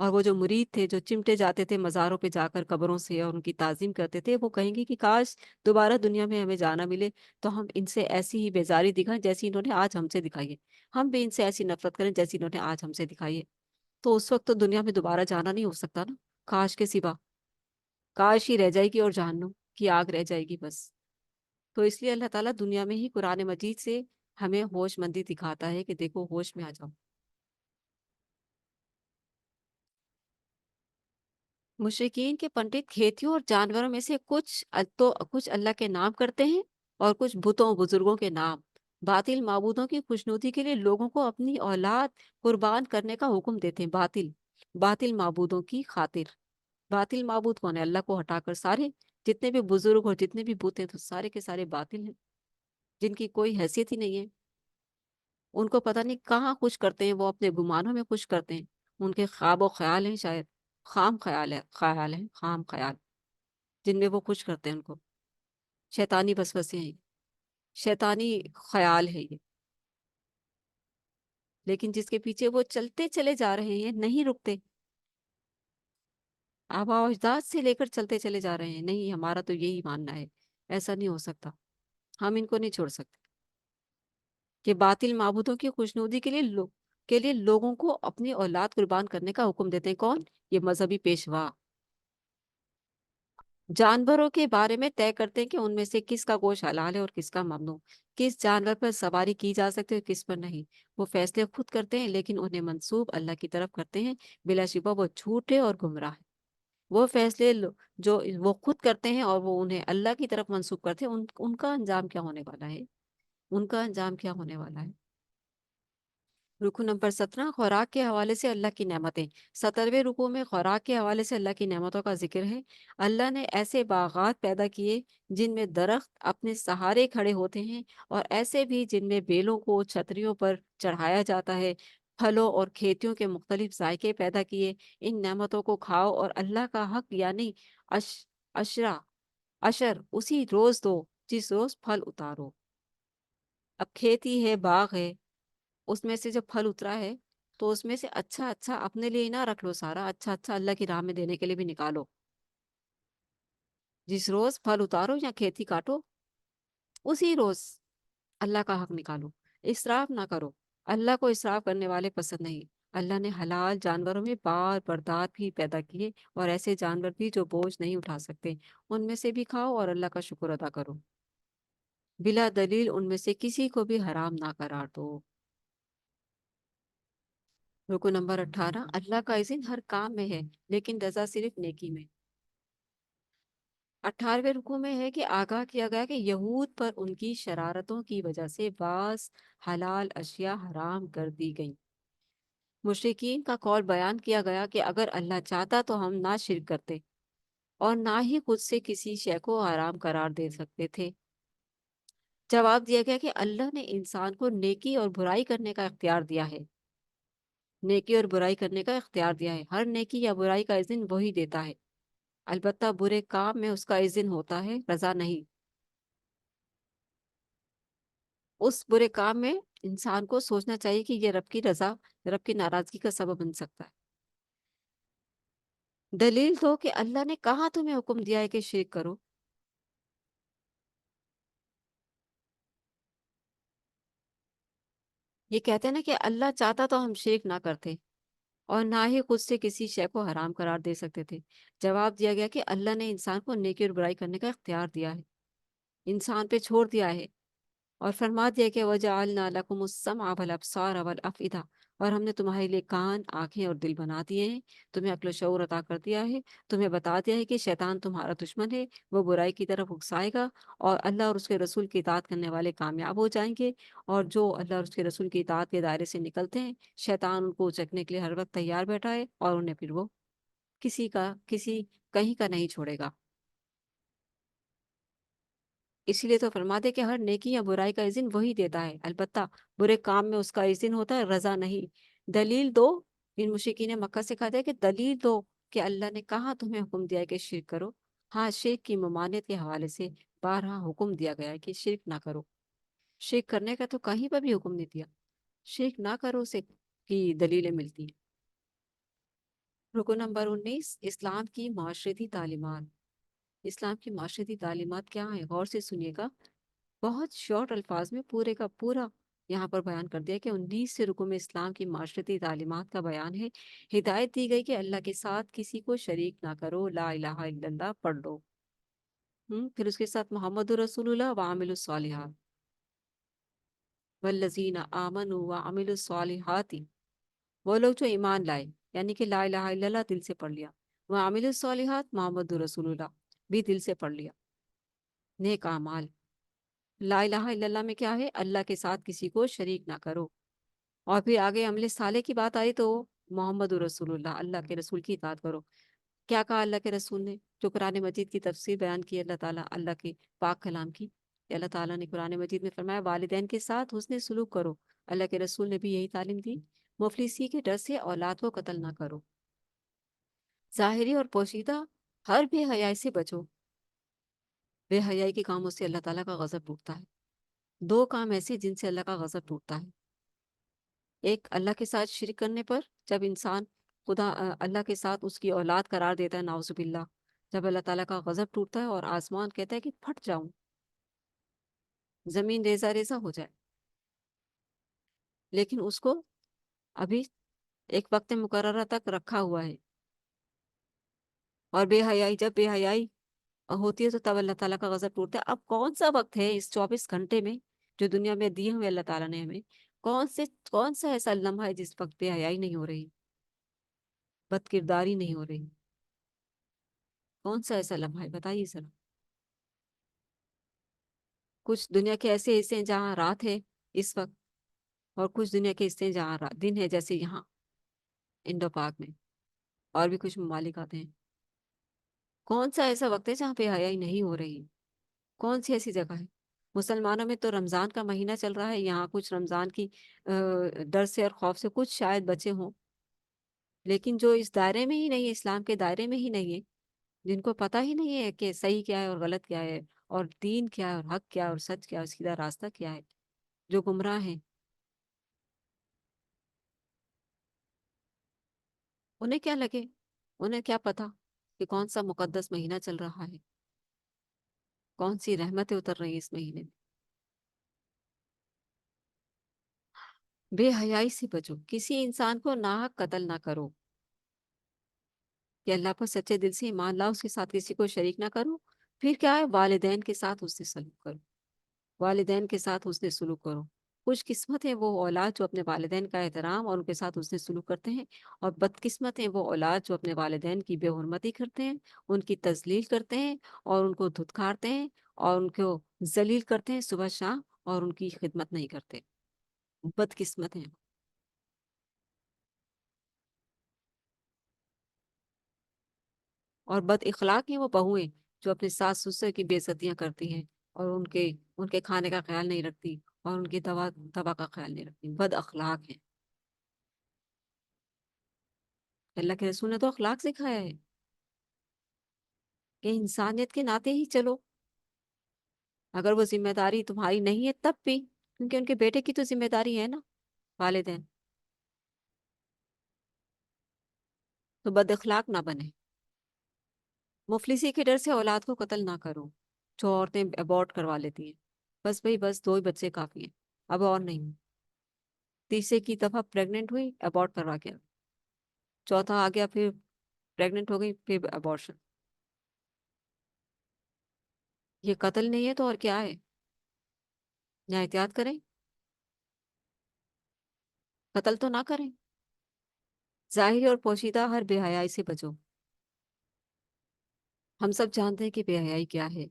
اور وہ جو مرید تھے جو چمٹے جاتے تھے مزاروں پہ جا کر قبروں سے اور ان کی تعظیم کرتے تھے، وہ کہیں گے کہ کاش دوبارہ دنیا میں ہمیں جانا ملے تو ہم ان سے ایسی ہی بیزاری دکھائیں جیسی انہوں نے آج ہم سے دکھائی ہے، ہم بھی ان سے ایسی نفرت کریں جیسی انہوں نے آج ہم سے دکھائی ہے۔ تو اس وقت تو دنیا میں دوبارہ جانا نہیں ہو سکتا نا، کاش کے سوا، کاش ہی رہ جائے گی اور جہنم کی آگ رہ جائے گی بس۔ تو اس لیے اللہ تعالیٰ دنیا میں ہی قرآن مجید سے ہمیں ہوش مندی دکھاتا ہے کہ دیکھو ہوش میں آ جاؤ۔ مشرکین کے پنڈت کھیتیوں اور جانوروں میں سے کچھ اللہ کے نام کرتے ہیں اور کچھ بتوں بزرگوں کے نام، باطل معبودوں کی خوشنودی کے لیے لوگوں کو اپنی اولاد قربان کرنے کا حکم دیتے ہیں۔ باطل معبودوں کی خاطر، باطل معبود کون ہے؟ اللہ کو ہٹا کر سارے جتنے بھی بزرگ اور جتنے بھی بت ہیں تو سارے کے سارے باطل ہیں، جن کی کوئی حیثیت ہی نہیں ہے، ان کو پتہ نہیں کہاں خوش کرتے ہیں، وہ اپنے گمانوں میں خوش کرتے ہیں، ان کے خواب و خیال ہیں، شاید خام خیال جن میں وہ خوش کرتے ہیں ان کو، شیطانی وسوسے ہیں، شیطانی خیال ہے یہ، لیکن جس کے پیچھے وہ چلتے چلے جا رہے ہیں نہیں رکتے، آبا و اجداد سے لے کر چلتے چلے جا رہے ہیں، نہیں ہمارا تو یہی ماننا ہے، ایسا نہیں ہو سکتا، ہم ان کو نہیں چھوڑ سکتے کہ باطل معبودوں کی خوشنودی کے لیے لوگوں کو اپنی اولاد قربان کرنے کا حکم دیتے ہیں۔ کون؟ یہ مذہبی پیشوا جانوروں کے بارے میں طے کرتے ہیں کہ ان میں سے کس کا گوشت حلال ہے اور کس کا ممنوع، کس جانور پر سواری کی جا سکتی ہے اور کس پر نہیں، وہ فیصلے خود کرتے ہیں لیکن انہیں منسوب اللہ کی طرف کرتے ہیں، بلا شبہ وہ جھوٹے اور گمراہ ہیں۔ وہ فیصلے جو وہ خود کرتے ہیں اور وہ انہیں اللہ کی طرف منسوب کرتے ہیں، ان کا انجام کیا ہونے والا ہے؟ ان کا انجام کیا ہونے والا ہے؟ رکو نمبر 17، خوراک کے حوالے سے اللہ کی نعمتیں۔ 17ویں رکو میں خوراک کے حوالے سے اللہ کی نعمتوں کا ذکر ہے۔ اللہ نے ایسے باغات پیدا کیے جن میں درخت اپنے سہارے کھڑے ہوتے ہیں، اور ایسے بھی جن میں بیلوں کو چھتریوں پر چڑھایا جاتا ہے، پھلوں اور کھیتیوں کے مختلف ذائقے پیدا کیے۔ ان نعمتوں کو کھاؤ اور اللہ کا حق یعنی اش اشرا اشر اسی روز دو جس روز پھل اتارو۔ اب کھیتی ہے، باغ ہے، اس میں سے جب پھل اترا ہے تو اس میں سے اچھا اچھا اپنے لیے نہ رکھ لو، سارا اچھا اچھا اللہ کی راہ میں دینے کے لیے بھی نکالو۔ جس روز پھل اتارو یا کھیتی کاٹو اسی روز اللہ کا حق نکالو، اسراف نہ کرو۔ اللہ کو اسراف کرنے والے پسند نہیں۔ اللہ نے حلال جانوروں میں بار بردار بھی پیدا کیے اور ایسے جانور بھی جو بوجھ نہیں اٹھا سکتے، ان میں سے بھی کھاؤ اور اللہ کا شکر ادا کرو، بلا دلیل ان میں سے کسی کو بھی حرام نہ قرار دو۔ رکو نمبر 18، اللہ کا اذن ہر کام میں ہے لیکن رضا صرف نیکی میں۔ 18ویں رکو میں ہے کہ آگاہ کیا گیا کہ یہود پر ان کی شرارتوں کی وجہ سے بعض حلال اشیاء حرام کر دی گئیں۔ مشرکین کا قول بیان کیا گیا کہ اگر اللہ چاہتا تو ہم نہ شرک کرتے اور نہ ہی خود سے کسی شے کو حرام قرار دے سکتے تھے۔ جواب دیا گیا کہ اللہ نے انسان کو نیکی اور برائی کرنے کا اختیار دیا ہے، نیکی اور برائی کرنے کا اختیار دیا ہے، ہر نیکی یا برائی کا اذن وہی دیتا ہے، البتہ برے کام میں اس کا اذن ہوتا ہے، رضا نہیں۔ اس برے کام میں انسان کو سوچنا چاہیے کہ یہ رب کی رضا، رب کی ناراضگی کا سبب بن سکتا ہے۔ دلیل دو کہ اللہ نے کہاں تمہیں حکم دیا ہے کہ شرک کرو؟ یہ کہتے ہیں نا کہ اللہ چاہتا تو ہم شرک نہ کرتے اور نہ ہی خود سے کسی شے کو حرام قرار دے سکتے تھے۔ جواب دیا گیا کہ اللہ نے انسان کو نیکی اور برائی کرنے کا اختیار دیا ہے، انسان پہ چھوڑ دیا ہے، اور فرما دیا کہ وَجَعَلْنَا لَكُمُ السَّمْعَ وَالْأَبْصَارَ وَالْأَفْئِدَةَ، اور ہم نے تمہارے لیے کان، آنکھیں اور دل بنا دیے ہیں، تمہیں عقل و شعور عطا کر دیا ہے، تمہیں بتا دیا ہے کہ شیطان تمہارا دشمن ہے، وہ برائی کی طرف اکسائے گا، اور اللہ اور اس کے رسول کی اطاعت کرنے والے کامیاب ہو جائیں گے، اور جو اللہ اور اس کے رسول کی اطاعت کے دائرے سے نکلتے ہیں شیطان ان کو اچکنے کے لیے ہر وقت تیار بیٹھا ہے، اور انہیں پھر وہ کسی کہیں کا نہیں چھوڑے گا۔ اسی لیے تو فرما دے کہ ہر نیکی یا برائی کا اذن وہی دیتا ہے، البتہ برے کام میں اس کا اذن ہوتا ہے، رضا نہیں۔ دلیل دو، ان مشرکین مکہ سے کہا دیا کہ دلیل دو کہ اللہ نے کہاں تمہیں حکم دیا ہے کہ شرک کرو؟ ہاں، شرک کی ممانعت کے حوالے سے بارہا حکم دیا گیا ہے کہ شرک نہ کرو، شرک کرنے کا تو کہیں پر بھی حکم نہیں دیا، شرک نہ کرو سے کی دلیلیں ملتی ہیں۔ رکن نمبر 19، اسلام کی معاشرتی تعلیمات۔ اسلام کی معاشرتی تعلیمات کیا ہیں؟ غور سے سنیے گا، بہت شارٹ الفاظ میں پورے کا پورا یہاں پر بیان کر دیا کہ 19 سے رکو میں اسلام کی معاشرتی تعلیمات کا بیان ہے۔ ہدایت دی گئی کہ اللہ کے ساتھ کسی کو شریک نہ کرو، لا الہ الا اللہ پڑھ لو۔ پھر اس کے ساتھ محمد رسول اللہ وعامل الصالحات، والذین آمنوا وعملوا الصالحات، وہ لوگ جو ایمان لائے، یعنی کہ لا الہ الا اللہ دل سے پڑھ لیا، وعملوا الصالحات محمد رسول اللہ بھی دل سے پڑھ لیا، نیک اعمال۔ لا الہ الا اللہ میں کیا ہے؟ اللہ کے ساتھ کسی کو شریک نہ کرو۔ اور پھر آگے عمل صالح کی بات آئی تو محمد رسول اللہ، اللہ کے رسول کی اطاعت کرو۔ کیا کہا اللہ کے رسول نے؟ جو قرآن مجید کی تفسیر بیان کی اللہ تعالیٰ، اللہ کے پاک کلام کی، کہ اللہ تعالیٰ نے قرآن مجید میں فرمایا والدین کے ساتھ حسن سلوک کرو۔ اللہ کے رسول نے بھی یہی تعلیم دی، مفلسی کے ڈر سے اولاد کو قتل نہ کرو، ظاہری اور پوشیدہ ہر بے حیائی سے بچو۔ بے حیائی کے کاموں سے اللہ تعالیٰ کا غضب ٹوٹتا ہے۔ دو کام ایسے جن سے اللہ کا غضب ٹوٹتا ہے، ایک اللہ کے ساتھ شرک کرنے پر، جب انسان اللہ کے ساتھ اس کی اولاد قرار دیتا ہے، نعوذ باللہ، جب اللہ تعالیٰ کا غضب ٹوٹتا ہے اور آسمان کہتا ہے کہ پھٹ جاؤں، زمین ریزہ ریزہ ہو جائے، لیکن اس کو ابھی ایک وقت مقررہ تک رکھا ہوا ہے۔ اور بے حیائی، جب بے حیائی ہوتی ہے تو تب اللہ تعالیٰ کا غضب ٹوٹتا ہے۔ اب کون سا وقت ہے اس 24 گھنٹے میں جو دنیا میں دیے ہوئے اللہ تعالیٰ نے ہمیں، کون سا ایسا لمحہ ہے جس وقت بے حیائی نہیں ہو رہی، بد کرداری نہیں ہو رہی؟ کون سا ایسا لمحہ ہے بتائیے ذرا۔ کچھ دنیا کے ایسے حصے ہیں جہاں رات ہے اس وقت، اور کچھ دنیا کے حصے ہیں جہاں دن ہے، جیسے یہاں انڈو پاک میں، اور بھی کچھ ممالک آتے ہیں۔ کون سا ایسا وقت ہے جہاں پہ حیائی نہیں ہو رہی؟ کون سی ایسی جگہ ہے؟ مسلمانوں میں تو رمضان کا مہینہ چل رہا ہے، یہاں کچھ رمضان کی ڈر سے اور خوف سے کچھ شاید بچے ہوں، لیکن جو اس دائرے میں ہی نہیں ہے، اسلام کے دائرے میں ہی نہیں ہے، جن کو پتہ ہی نہیں ہے کہ صحیح کیا ہے اور غلط کیا ہے، اور دین کیا ہے اور حق کیا ہے اور سچ کیا ہے اور سیدھا راستہ کیا ہے، جو گمراہ ہیں، انہیں کیا لگے؟ انہیں کیا پتا کہ کون سا مقدس مہینہ چل رہا ہے، کون سی رحمتیں اتر رہی ہیں اس مہینے میں۔ بے حیائی سے بچو، کسی انسان کو ناحق قتل نہ کرو، کہ اللہ پر سچے دل سے ایمان لاؤ، اس کے ساتھ کسی کو شریک نہ کرو۔ پھر کیا ہے؟ والدین کے ساتھ حسن سلوک کرو، والدین کے ساتھ حسن سلوک کرو۔ خوش قسمت ہیں وہ اولاد جو اپنے والدین کا احترام اور ان کے ساتھ حسن سلوک کرتے ہیں، اور بد قسمت ہیں وہ اولاد جو اپنے والدین کی بے حرمتی کرتے ہیں، ان کی تذلیل کرتے ہیں اور ان کو دھتکارتے ہیں اور ان کو ذلیل کرتے ہیں صبح شام، اور ان کی خدمت نہیں کرتے، بد قسمت ہیں۔ اور بد اخلاق ہیں وہ بہویں جو اپنے ساس سسر کی بے عزتیاں کرتی ہیں، اور ان کے کھانے کا خیال نہیں رکھتی، اور ان کی دوا کا خیال نہیں رکھتی، بد اخلاق ہیں۔ اللہ کے رسول نے تو اخلاق سکھایا ہے کہ انسانیت کے ناطے ہی چلو، اگر وہ ذمہ داری تمہاری نہیں ہے تب بھی، کیونکہ ان کے بیٹے کی تو ذمہ داری ہے نا، والدین، تو بد اخلاق نہ بنے۔ مفلسی کے ڈر سے اولاد کو قتل نہ کرو، جو عورتیں ابورٹ کروا لیتی ہیں، بس بھائی بس 2 ہی بچے کافی ہیں، اب اور نہیں، تیسرے کی دفعہ پریگننٹ ہوئی، ابورٹ کروا کے، چوتھا آ گیا، پھر پریگننٹ ہو گئی، پھر ابورشن۔ یہ قتل نہیں ہے تو اور کیا ہے؟ یا احتیاط کریں، قتل تو نہ کریں۔ ظاہری اور پوشیدہ ہر بے حیائی سے بچو۔ ہم سب جانتے ہیں کہ بے حیائی کیا ہے،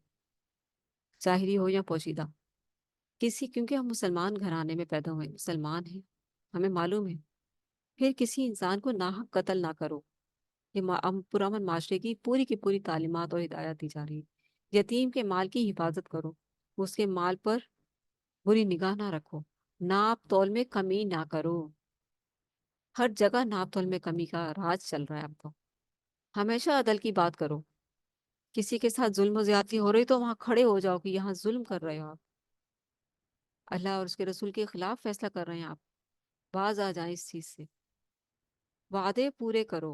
ظاہری ہو یا پوشیدہ، کیونکہ ہم مسلمان گھرانے میں پیدا ہوئے، مسلمان ہیں، ہمیں معلوم ہے۔ پھر کسی انسان کو ناحق قتل نہ کرو، یہ پرامن معاشرے کی پوری تعلیمات اور ہدایات دی جا رہی ہے۔ یتیم کے مال کی حفاظت کرو، اس کے مال پر بری نگاہ نہ رکھو، ناپ تول میں کمی نہ کرو۔ ہر جگہ ناپ تول میں کمی کا راج چل رہا ہے اب تو۔ ہمیشہ عدل کی بات کرو، کسی کے ساتھ ظلم و زیادتی ہو رہی تو وہاں کھڑے ہو جاؤ کہ یہاں ظلم کر رہے ہو آپ، اللہ اور اس کے رسول کے خلاف فیصلہ کر رہے ہیں آپ، باز آ جائیں اس چیز سے۔ وعدے پورے کرو،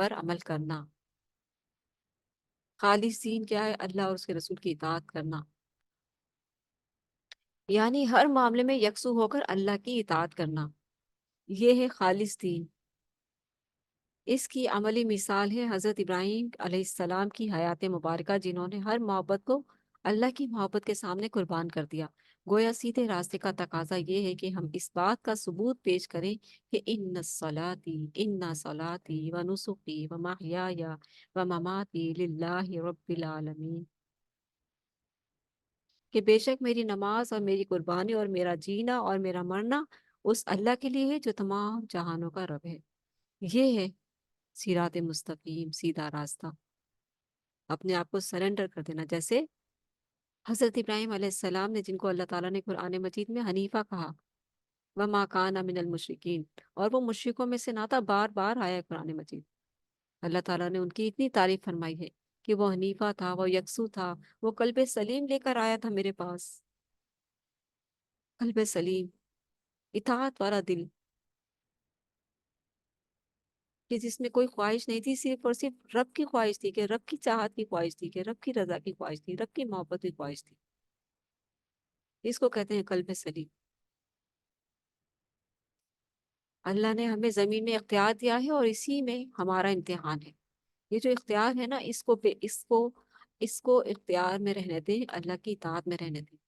پر عمل کرنا. خالص دین کیا ہے؟ اللہ اور اس کے رسول کی اطاعت کرنا، یعنی ہر معاملے میں یکسو ہو کر اللہ کی اطاعت کرنا، یہ ہے خالص دین. اس کی عملی مثال ہے حضرت ابراہیم علیہ السلام کی حیات مبارکہ، جنہوں نے ہر محبت کو اللہ کی محبت کے سامنے قربان کر دیا. گویا سیدھے راستے کا تقاضا یہ ہے کہ ہم اس بات کا ثبوت پیش کریں کہ ان صلاتی و نسخی و محیای و مماتی للہ رب العالمین، کہ بے شک میری نماز اور میری قربانی اور میرا جینا اور میرا مرنا اس اللہ کے لیے ہے جو تمام جہانوں کا رب ہے. یہ ہے صراط مستقیم، سیدھا راستہ. اپنے آپ کو سرنڈر کر دینا، جیسے حضرت ابراہیم علیہ السلام نے، جن کو اللہ تعالیٰ نے قرآن مجید میں حنیفہ کہا، وَمَا كَانَ مِنَ الْمُشْرِكِينَ، اور وہ مشرکوں میں سے نہ تھا. بار بار آیا ہے قرآن مجید. اللہ تعالیٰ نے ان کی اتنی تعریف فرمائی ہے کہ وہ حنیفہ تھا، وہ یکسو تھا، وہ قلب سلیم لے کر آیا تھا میرے پاس. قلب سلیم، اطاعت والا دل، کہ جس میں کوئی خواہش نہیں تھی، صرف اور صرف رب کی خواہش تھی، کہ رب کی چاہت کی خواہش تھی، کہ رب کی رضا کی خواہش تھی، رب کی محبت کی خواہش تھی. اس کو کہتے ہیں قلب سلیم. اللہ نے ہمیں زمین میں اختیار دیا ہے اور اسی میں ہمارا امتحان ہے. یہ جو اختیار ہے نا، اس کو اختیار میں رہنے دیں، اللہ کی اطاعت میں رہنے دیں.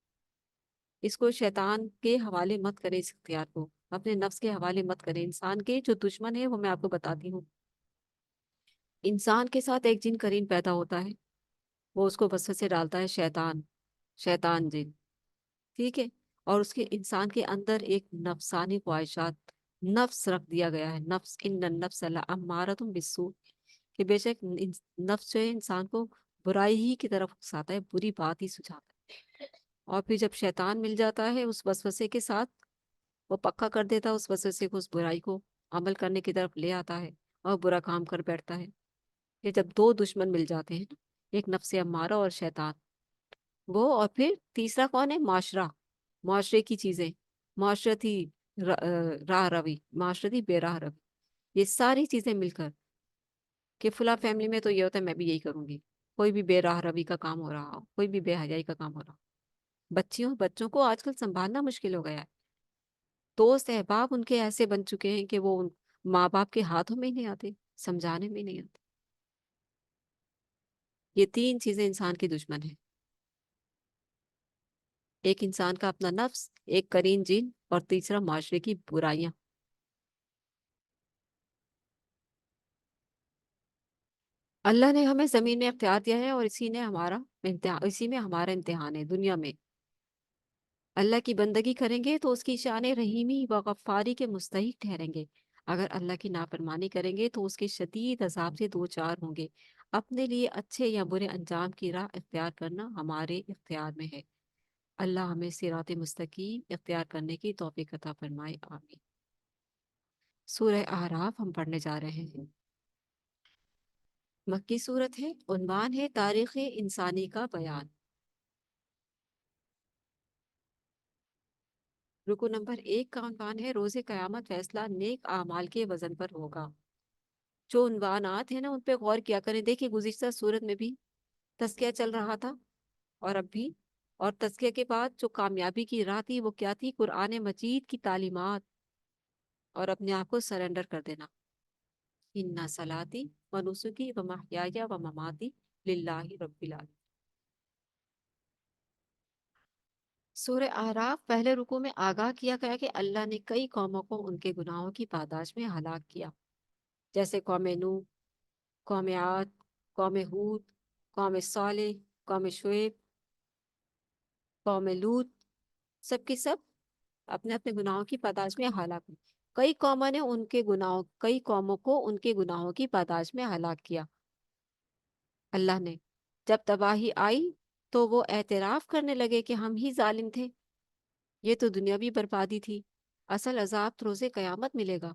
اس کو شیطان کے حوالے مت کریں، اس اختیار کو اپنے نفس کے حوالے مت کریں. انسان کے جو دشمن ہے وہ میں آپ کو بتاتی ہوں. انسان کے ساتھ ایک جن کرین پیدا ہوتا ہے، وہ اس کو وسوسے ڈالتا ہے، شیطان جن، ٹھیک ہے. اور اس کے انسان کے اندر ایک نفسانی خواہشات، نفس رکھ دیا گیا ہے. نفس، ان النفس لامارۃ بالسوء، کہ بے شک نفس جو ہے انسان کو برائی ہی کی طرف اکساتا ہے، بری بات ہی سجاتا ہے. اور پھر جب شیطان مل جاتا ہے اس وسوسے کے ساتھ، وہ پکا کر دیتا ہے اس وسوسے کو، اس برائی کو عمل کرنے کی طرف لے آتا ہے اور برا کام کر بیٹھتا ہے. کہ جب دو دشمن مل جاتے ہیں، ایک نفس امارہ اور شیطان، وہ، اور پھر تیسرا کون ہے؟ معاشرہ، معاشرے کی چیزیں، معاشرتی راہ روی، معاشرتی بے راہ روی، یہ ساری چیزیں مل کر، کہ فلاں فیملی میں تو یہ ہوتا ہے میں بھی یہی کروں گی. کوئی بھی بے راہ روی کا کام ہو رہا ہو، کوئی بھی بے حیائی کا کام ہو رہا ہو. بچوں کو آج کل سنبھالنا مشکل ہو گیا ہے. دوست احباب ان کے ایسے بن چکے ہیں کہ وہ ماں باپ کے ہاتھوں میں ہی نہیں آتے، سمجھانے میں نہیں آتے. یہ تین چیزیں انسان کی دشمن ہیں: ایک انسان کا اپنا نفس، ایک کرین جن، اور تیسرا معاشرے کی برائیاں. اللہ نے ہمیں زمین میں اختیار دیا ہے اور اسی میں ہمارا امتحان ہے دنیا میں. اللہ کی بندگی کریں گے تو اس کی شان رحیمی و غفاری کے مستحق ٹھہریں گے. اگر اللہ کی نافرمانی کریں گے تو اس کے شدید عذاب سے دو چار ہوں گے. اپنے لیے اچھے یا برے انجام کی راہ اختیار کرنا ہمارے اختیار میں ہے. اللہ ہمیں صراط مستقیم اختیار کرنے کی توفیق عطا فرمائے، آمین. سورہ اعراف ہم پڑھنے جا رہے ہیں. مکی صورت ہے. عنوان ہے تاریخ انسانی کا بیان. رکو نمبر 1 کا عنوان ہے روز قیامت فیصلہ نیک اعمال کے وزن پر ہوگا. جو عنوانات ہیں نا ان پہ غور کیا کریں. دیکھیں گزشتہ صورت میں بھی تذکیہ چل رہا تھا اور اب بھی، اور تذکیہ کے بعد جو کامیابی کی راہ تھی وہ کیا تھی؟ قرآن مجید کی تعلیمات، اور اپنے آپ کو سرنڈر کر دینا. اِنَّ صَلَاتِي وَنُسُكِي وَمَحْيَايَ وَمَمَاتِي لِلَّهِ رَبِّ الْعَالَمِينَ. سورہ اعراف پہلے رکوع میں آگاہ کیا گیا کہ اللہ نے کئی قوموں کو ان کے گناہوں کی پاداش میں ہلاک کیا، جیسے قوم نوح، قوم عاد، قوم ہود، قوم صالح، قوم شعیب، قوم لوط. سب کی سب اپنے اپنے گناہوں کی پاداش میں ہلاک ہوئے. کئی قوموں کو ان کے گناہوں کی پاداش میں ہلاک کیا. اللہ نے جب تباہی آئی تو وہ اعتراف کرنے لگے کہ ہم ہی ظالم تھے. یہ تو دنیاوی بربادی تھی، اصل عذاب تو روز قیامت ملے گا.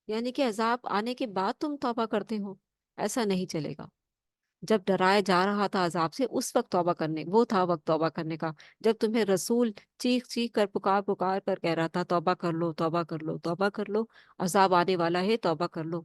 یعنی کہ عذاب آنے کے بعد تم توبہ کرتے ہو، ایسا نہیں چلے گا. جب ڈرایا جا رہا تھا عذاب سے، اس وقت توبہ کرنے، وہ تھا وقت توبہ کرنے کا. جب تمہیں رسول چیخ چیخ کر، پکار پکار کر کہہ رہا تھا توبہ کر لو، توبہ کر لو، توبہ کر لو، عذاب آنے والا ہے، توبہ کر لو،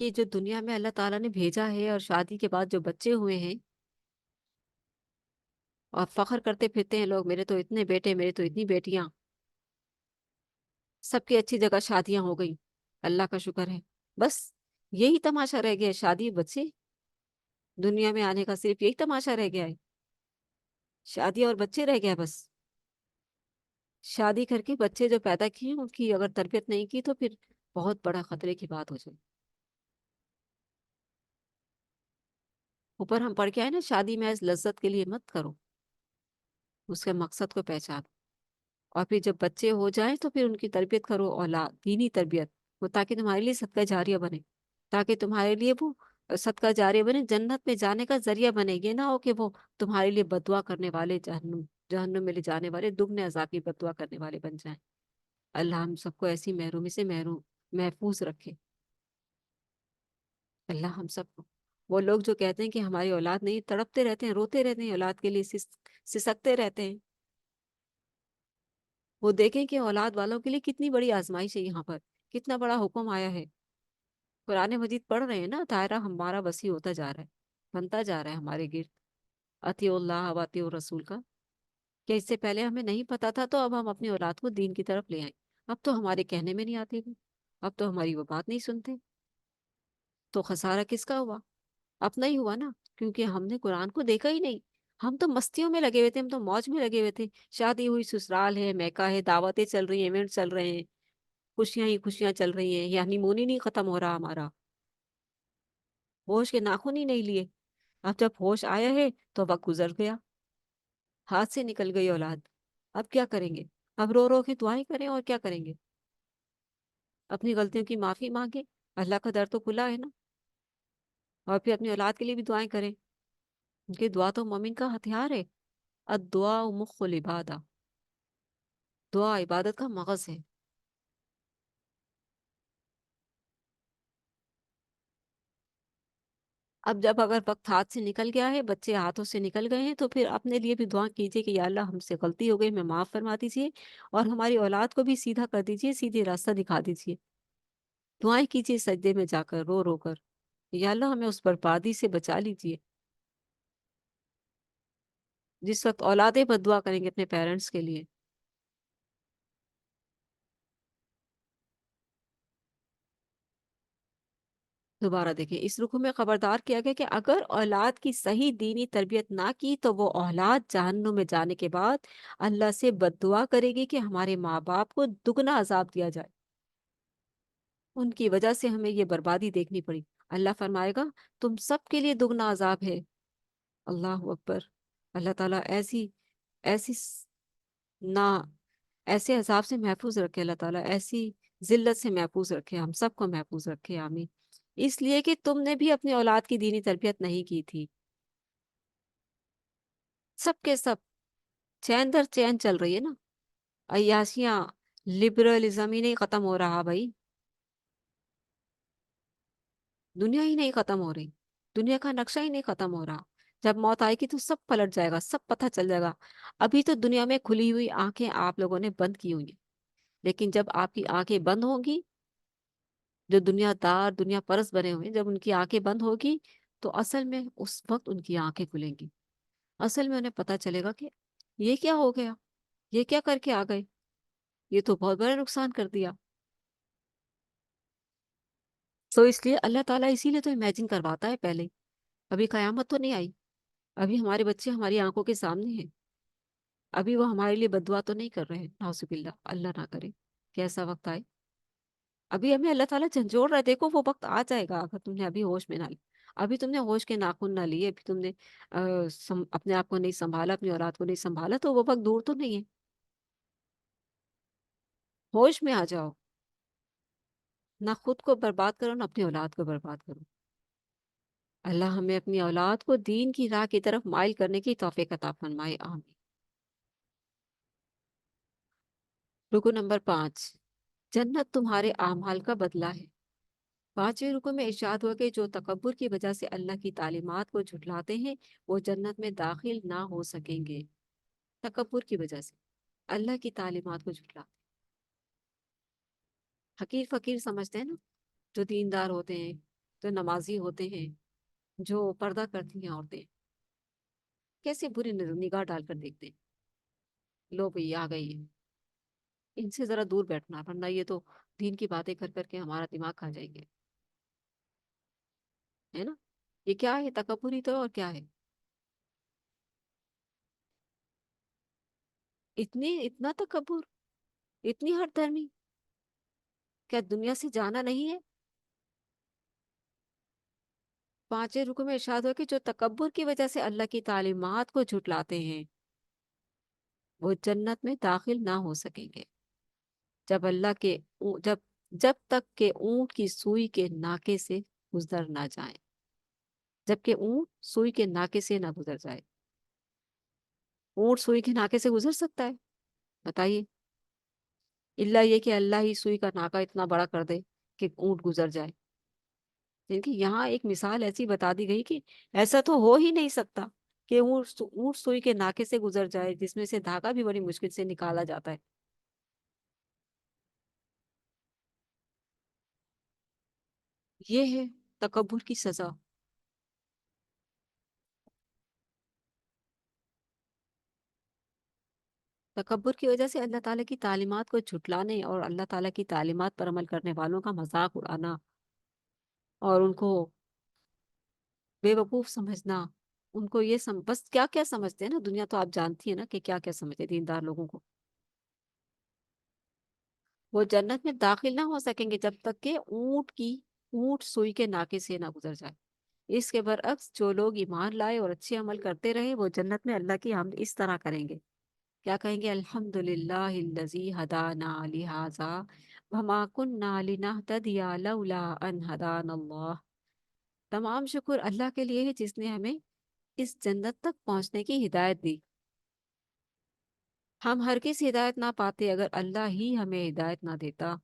کہ جو دنیا میں اللہ تعالیٰ نے بھیجا ہے اور شادی کے بعد جو بچے ہوئے ہیں اور فخر کرتے پھرتے ہیں لوگ، میرے تو اتنے بیٹے، میرے تو اتنی بیٹیاں، سب کی اچھی جگہ شادیاں ہو گئی، اللہ کا شکر ہے۔ بس یہی تماشا رہ گیا ہے، شادی بچے، دنیا میں آنے کا صرف یہی تماشا رہ گیا ہے، شادی اور بچے رہ گیا بس۔ شادی کر کے بچے جو پیدا کیے ان کی اگر تربیت نہیں کی تو پھر بہت بڑا خطرے کی بات ہو جائے۔ اوپر ہم پڑھ کے آئے نا، شادی محض لذت کے لیے مت کرو، اس کے مقصد کو پہچانو، اور پھر جب بچے ہو جائیں تو پھر ان کی تربیت کرو، اولاد دینی تربیت، وہ تاکہ تمہارے لیے صدقہ جاریہ بنے، تاکہ تمہارے لیے وہ صدقہ جاریہ بنے، جنت میں جانے کا ذریعہ بنے، یہ نہ ہو کہ وہ تمہارے لیے بددعا کرنے والے، جہنم جہنم میں لے جانے والے، دگنے عذاب کی بددعا کرنے والے بن جائیں۔ اللہ ہم سب کو ایسی محرومی سے محفوظ رکھے، اللہ ہم سب کو۔ وہ لوگ جو کہتے ہیں کہ ہماری اولاد نہیں، تڑپتے رہتے ہیں، روتے رہتے ہیں اولاد کے لیے، سسکتے رہتے ہیں، وہ دیکھیں کہ اولاد والوں کے لیے کتنی بڑی آزمائش ہے، یہاں پر کتنا بڑا حکم آیا ہے۔ قرآن مجید پڑھ رہے ہیں نا، دائرہ ہمارا وسیع ہوتا جا رہا ہے، بنتا جا رہا ہے ہمارے گرد، اطیع اللہ و اطیع الرسول کا، کہ اس سے پہلے ہمیں نہیں پتا تھا تو اب ہم اپنی اولاد کو دین کی طرف لے آئیں، اب تو ہمارے کہنے میں نہیں آتے، اب تو ہماری وہ بات نہیں سنتے، تو خسارہ کس کا ہوا؟ اپنا ہی ہوا نا، کیونکہ ہم نے قرآن کو دیکھا ہی نہیں، ہم تو مستیوں میں لگے ہوئے تھے، ہم تو موج میں لگے ہوئے تھے، شادی ہوئی، سسرال ہے، میکا ہے، دعوتیں چل رہی ہیں، ایونٹ چل رہے ہیں، خوشیاں ہی خوشیاں چل رہی ہیں، یعنی مون ہی نہیں ختم ہو رہا ہمارا، ہوش کے ناخن ہی نہیں لیے۔ اب جب ہوش آیا ہے تو وقت گزر گیا، ہاتھ سے نکل گئی اولاد، اب کیا کریں گے؟ اب رو رو کے دعائیں کریں اور کیا کریں گے؟ اپنی غلطیوں کی معافی مانگے، اللہ کا در تو کھلا ہے نا، اور پھر اپنی اولاد کے لیے بھی دعائیں کریں، ان کی دعا تو مومن کا ہتھیار ہے، الدعاء مخ العبادہ، دعا عبادت کا مغز ہے۔ اب جب اگر وقت ہاتھ سے نکل گیا ہے، بچے ہاتھوں سے نکل گئے ہیں، تو پھر اپنے لیے بھی دعا کیجیے کہ یا اللہ ہم سے غلطی ہو گئی، میں معاف فرما دیجیے، اور ہماری اولاد کو بھی سیدھا کر دیجیے، سیدھے راستہ دکھا دیجیے، دعائیں کیجیے سجدے میں جا کر رو رو کر، یا اللہ ہمیں اس بربادی سے بچا لیجیے۔ جس وقت اولادیں بد دعا کریں گے اپنے پیرنٹس کے لیے، دوبارہ دیکھیں اس رکوع میں خبردار کیا گیا کہ اگر اولاد کی صحیح دینی تربیت نہ کی تو وہ اولاد جہنم میں جانے کے بعد اللہ سے بد دعا کرے گی کہ ہمارے ماں باپ کو دگنا عذاب دیا جائے، ان کی وجہ سے ہمیں یہ بربادی دیکھنی پڑی۔ اللہ فرمائے گا تم سب کے لیے دگنا عذاب ہے، اللہ اکبر۔ اللہ تعالیٰ ایسی ایسی نہ ایسے عذاب سے محفوظ رکھے، اللہ تعالیٰ ایسی ذلت سے محفوظ رکھے، ہم سب کو محفوظ رکھے، آمین۔ اس لیے کہ تم نے بھی اپنی اولاد کی دینی تربیت نہیں کی تھی، سب کے سب چین در چین چل رہی ہے نا، عیاشیاں، لبرلزم ہی نہیں ختم ہو رہا بھائی، دنیا ہی نہیں ختم ہو رہی، دنیا کا نقشہ ہی نہیں ختم ہو رہا، جب موت آئے گی تو سب پلٹ جائے گا، سب پتہ چل جائے گا۔ ابھی تو دنیا میں کھلی ہوئی آنکھیں آپ لوگوں نے بند کی ہوئی ہیں، لیکن جب آپ کی آنکھیں بند ہوں گی، جو دنیا دار دنیا پرست بنے ہوئے ہیں، جب ان کی آنکھیں بند ہوگی تو اصل میں اس وقت ان کی آنکھیں کھلیں گی، اصل میں انہیں پتہ چلے گا کہ یہ کیا ہو گیا، یہ کیا کر کے آ گئے، یہ تو بہت بڑا نقصان کر دیا۔ سو اس لیے اللہ تعالیٰ اسی لیے تو امیجن کرواتا ہے پہلے، ابھی قیامت تو نہیں آئی، ابھی ہمارے بچے ہماری آنکھوں کے سامنے ہیں، ابھی وہ ہمارے لیے بد دعا تو نہیں کر رہے ہیں، نعوذ باللہ، اللہ نہ کرے کہ ایسا وقت آئے۔ ابھی ہمیں اللہ تعالیٰ جھنجھوڑ رہا ہے، دیکھو وہ وقت آ جائے گا اگر تم نے ابھی ہوش میں نہ لی، ابھی تم نے ہوش کے ناخن نہ لیے، ابھی تم نے اپنے آپ کو نہیں سنبھالا، اپنی اولاد کو نہیں سنبھالا، تو وہ وقت دور تو نہیں ہے، ہوش میں آ جاؤ، نہ خود کو برباد کرو نہ اپنی اولاد کو برباد کرو۔ اللہ ہمیں اپنی اولاد کو دین کی راہ کی طرف مائل کرنے کی توفیق عطا فرمائے، آمین۔ رکو نمبر 5، جنت تمہارے اعمال کا بدلہ ہے۔ 5ویں رکو میں ارشاد ہوا کہ جو تکبر کی وجہ سے اللہ کی تعلیمات کو جھٹلاتے ہیں وہ جنت میں داخل نہ ہو سکیں گے، تکبر کی وجہ سے اللہ کی تعلیمات کو جھٹلاتے، حقیر فقیر سمجھتے ہیں نا جو دیندار ہوتے ہیں، تو نمازی ہوتے ہیں، جو پردہ کرتی ہیں عورتیں، کیسے بری نگاہ ڈال کر دیکھتے ہیں، لو بھئی آ گئی ہے، ان سے ذرا دور بیٹھنا، ورنہ یہ تو دین کی باتیں کر کر کے ہمارا دماغ کھا جائیں گے، ہے نا؟ یہ کیا ہے؟ تکبر ہی تو اور کیا ہے؟ اتنا تکبر، اتنی ہٹ دھرمی، کیا دنیا سے جانا نہیں ہے؟ پانچویں رکوع میں ارشاد ہو کہ جو تکبر کی وجہ سے اللہ کی تعلیمات کو جھٹلاتے ہیں وہ جنت میں داخل نہ ہو سکیں گے جب اللہ کے جب جب تک کہ اونٹ کی سوئی کے ناکے سے گزر نہ جائیں، جب کہ اونٹ سوئی کے ناکے سے نہ گزر جائے۔ اونٹ سوئی کے ناکے سے گزر سکتا ہے؟ بتائیے، الا یہ کہ اللہ ہی سوئی کا ناکا اتنا بڑا کر دے کہ اونٹ گزر جائے، کیونکہ یہاں ایک مثال ایسی بتا دی گئی کہ ایسا تو ہو ہی نہیں سکتا کہ اونٹ سوئی کے ناکے سے گزر جائے، جس میں سے دھاگا بھی بڑی مشکل سے نکالا جاتا ہے۔ یہ ہے تکبر کی سزا۔ تکبر کی وجہ سے اللہ تعالیٰ کی تعلیمات کو جھٹلانے اور اللہ تعالیٰ کی تعلیمات پر عمل کرنے والوں کا مذاق اڑانا اور ان کو بے وقوف سمجھنا، ان کو یہ بس کیا کیا سمجھتے ہیں نا، دنیا تو آپ جانتی ہیں نا کہ کیا کیا سمجھتے ہیں دیندار لوگوں کو۔ وہ جنت میں داخل نہ ہو سکیں گے جب تک کہ اونٹ سوئی کے ناکے سے نہ گزر جائے۔ اس کے برعکس جو لوگ ایمان لائے اور اچھے عمل کرتے رہے وہ جنت میں اللہ کی حمد اس طرح کریں گے، کیا کہیں گے؟ الحمدللہ الذی ہدانا لہذا وما کننا لنہتدی لولا ان ہدانا اللہ۔ تمام شکر اللہ کے لیے ہے جس نے ہمیں اس جنت تک پہنچنے کی ہدایت دی۔ ہم ہرگز ہدایت نہ پاتے اگر اللہ ہی ہمیں ہدایت نہ دیتا۔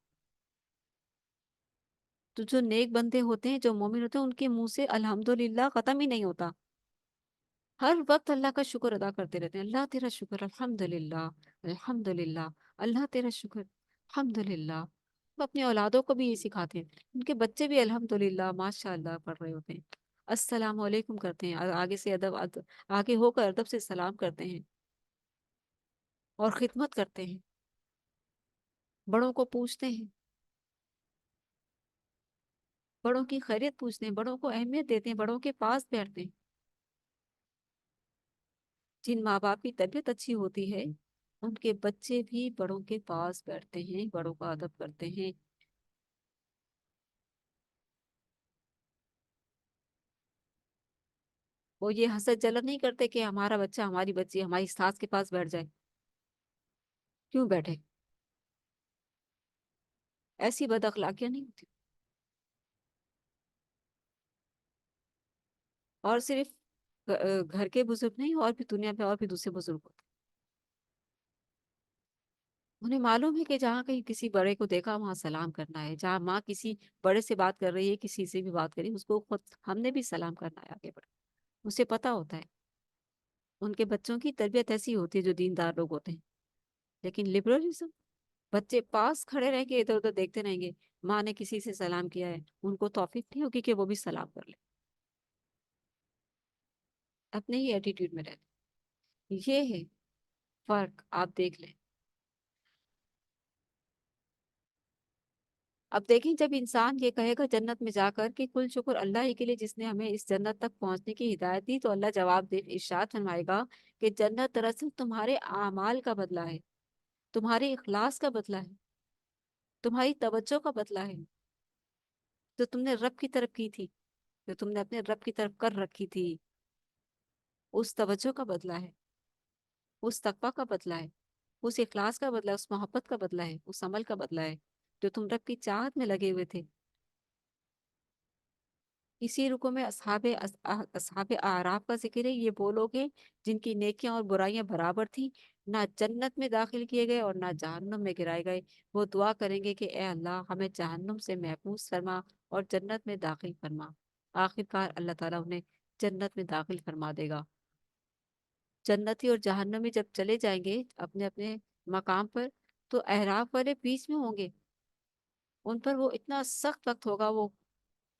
تو جو نیک بندے ہوتے ہیں، جو مومن ہوتے ہیں، ان کے منہ سے الحمدللہ ختم ہی نہیں ہوتا، ہر وقت اللہ کا شکر ادا کرتے رہتے ہیں، اللہ تیرا شکر، الحمدللہ الحمدللہ، اللہ تیرا شکر الحمدللہ۔ وہ اپنی اولادوں کو بھی یہ سکھاتے ہیں، ان کے بچے بھی الحمدللہ ماشاء اللہ پڑھ رہے ہوتے ہیں، السلام علیکم کرتے ہیں، آگے سے آگے ہو کر ادب سے سلام کرتے ہیں اور خدمت کرتے ہیں، بڑوں کو پوچھتے ہیں، بڑوں کی خیریت پوچھتے ہیں، بڑوں کو اہمیت دیتے ہیں، بڑوں کے پاس بیٹھتے ہیں۔ جن ماں باپ کی طبیعت اچھی ہوتی ہے ان کے بچے بھی بڑوں کے پاس بیٹھتے ہیں، بڑوں کا ادب کرتے ہیں۔ وہ یہ حسد جلن نہیں کرتے کہ ہمارا بچہ، ہماری بچی ہماری ساس کے پاس بیٹھ جائے، کیوں بیٹھے؟ ایسی بد اخلاقیاں نہیں ہوتی۔ اور صرف گھر کے بزرگ نہیں، اور بھی دنیا میں اور بھی دوسرے بزرگ ہوتے ہیں، انہیں معلوم ہے کہ جہاں کہیں کسی بڑے کو دیکھا وہاں سلام کرنا ہے، جہاں ماں کسی بڑے سے بات کر رہی ہے، کسی سے بھی بات کری، اس کو خود ہم نے بھی سلام کرنا ہے آگے بڑھ، اسے پتا ہوتا ہے۔ ان کے بچوں کی تربیت ایسی ہوتی ہے جو دیندار لوگ ہوتے ہیں، لیکن لبرلزم، بچے پاس کھڑے رہیں گے، ادھر ادھر دیکھتے رہیں گے، ماں نے کسی سے سلام کیا ہے، ان کو توفیق نہیں ہوگی کہ وہ بھی سلام کر لیں، اپنے ہی ایٹیٹیوڈ میں رہتے ہیں۔ یہ ہے فرق، آپ دیکھ لیں۔ اب دیکھیں، جب انسان یہ کہے گا جنت میں جا کر کہ کل شکر اللہ ہی کے لیے جس نے ہمیں اس جنت تک پہنچنے کی ہدایت دی، تو اللہ جواب دے ارشاد فرمائے گا کہ جنت دراصل تمہارے اعمال کا بدلہ ہے، تمہارے اخلاص کا بدلہ ہے، تمہاری توجہ کا بدلہ ہے، جو تم نے رب کی طرف کی تھی، جو تم نے اپنے رب کی طرف کر رکھی تھی، اس توجہ کا بدلہ ہے، اس تقویٰ کا بدلہ ہے، اس اخلاص کا بدلہ ہے، اس محبت کا بدلہ ہے، اس عمل کا بدلہ ہے جو تم رب کی چاہت میں لگے ہوئے تھے۔ اسی رکو میں اصحاب اعراف کا ذکر ہے، یہ وہ لوگ ہیں جن کی نیکیاں اور برائیاں برابر تھیں، نہ جنت میں داخل کیے گئے اور نہ جہنم میں گرائے گئے۔ وہ دعا کریں گے کہ اے اللہ ہمیں جہنم سے محفوظ فرما اور جنت میں داخل فرما۔ آخر کار اللہ تعالیٰ انہیں جنت میں داخل فرما دے گا۔ جنتی اور جہنمی جب چلے جائیں گے اپنے اپنے مقام پر، تو اعراف والے بیچ میں ہوں گے، ان پر وہ اتنا سخت وقت ہوگا، وہ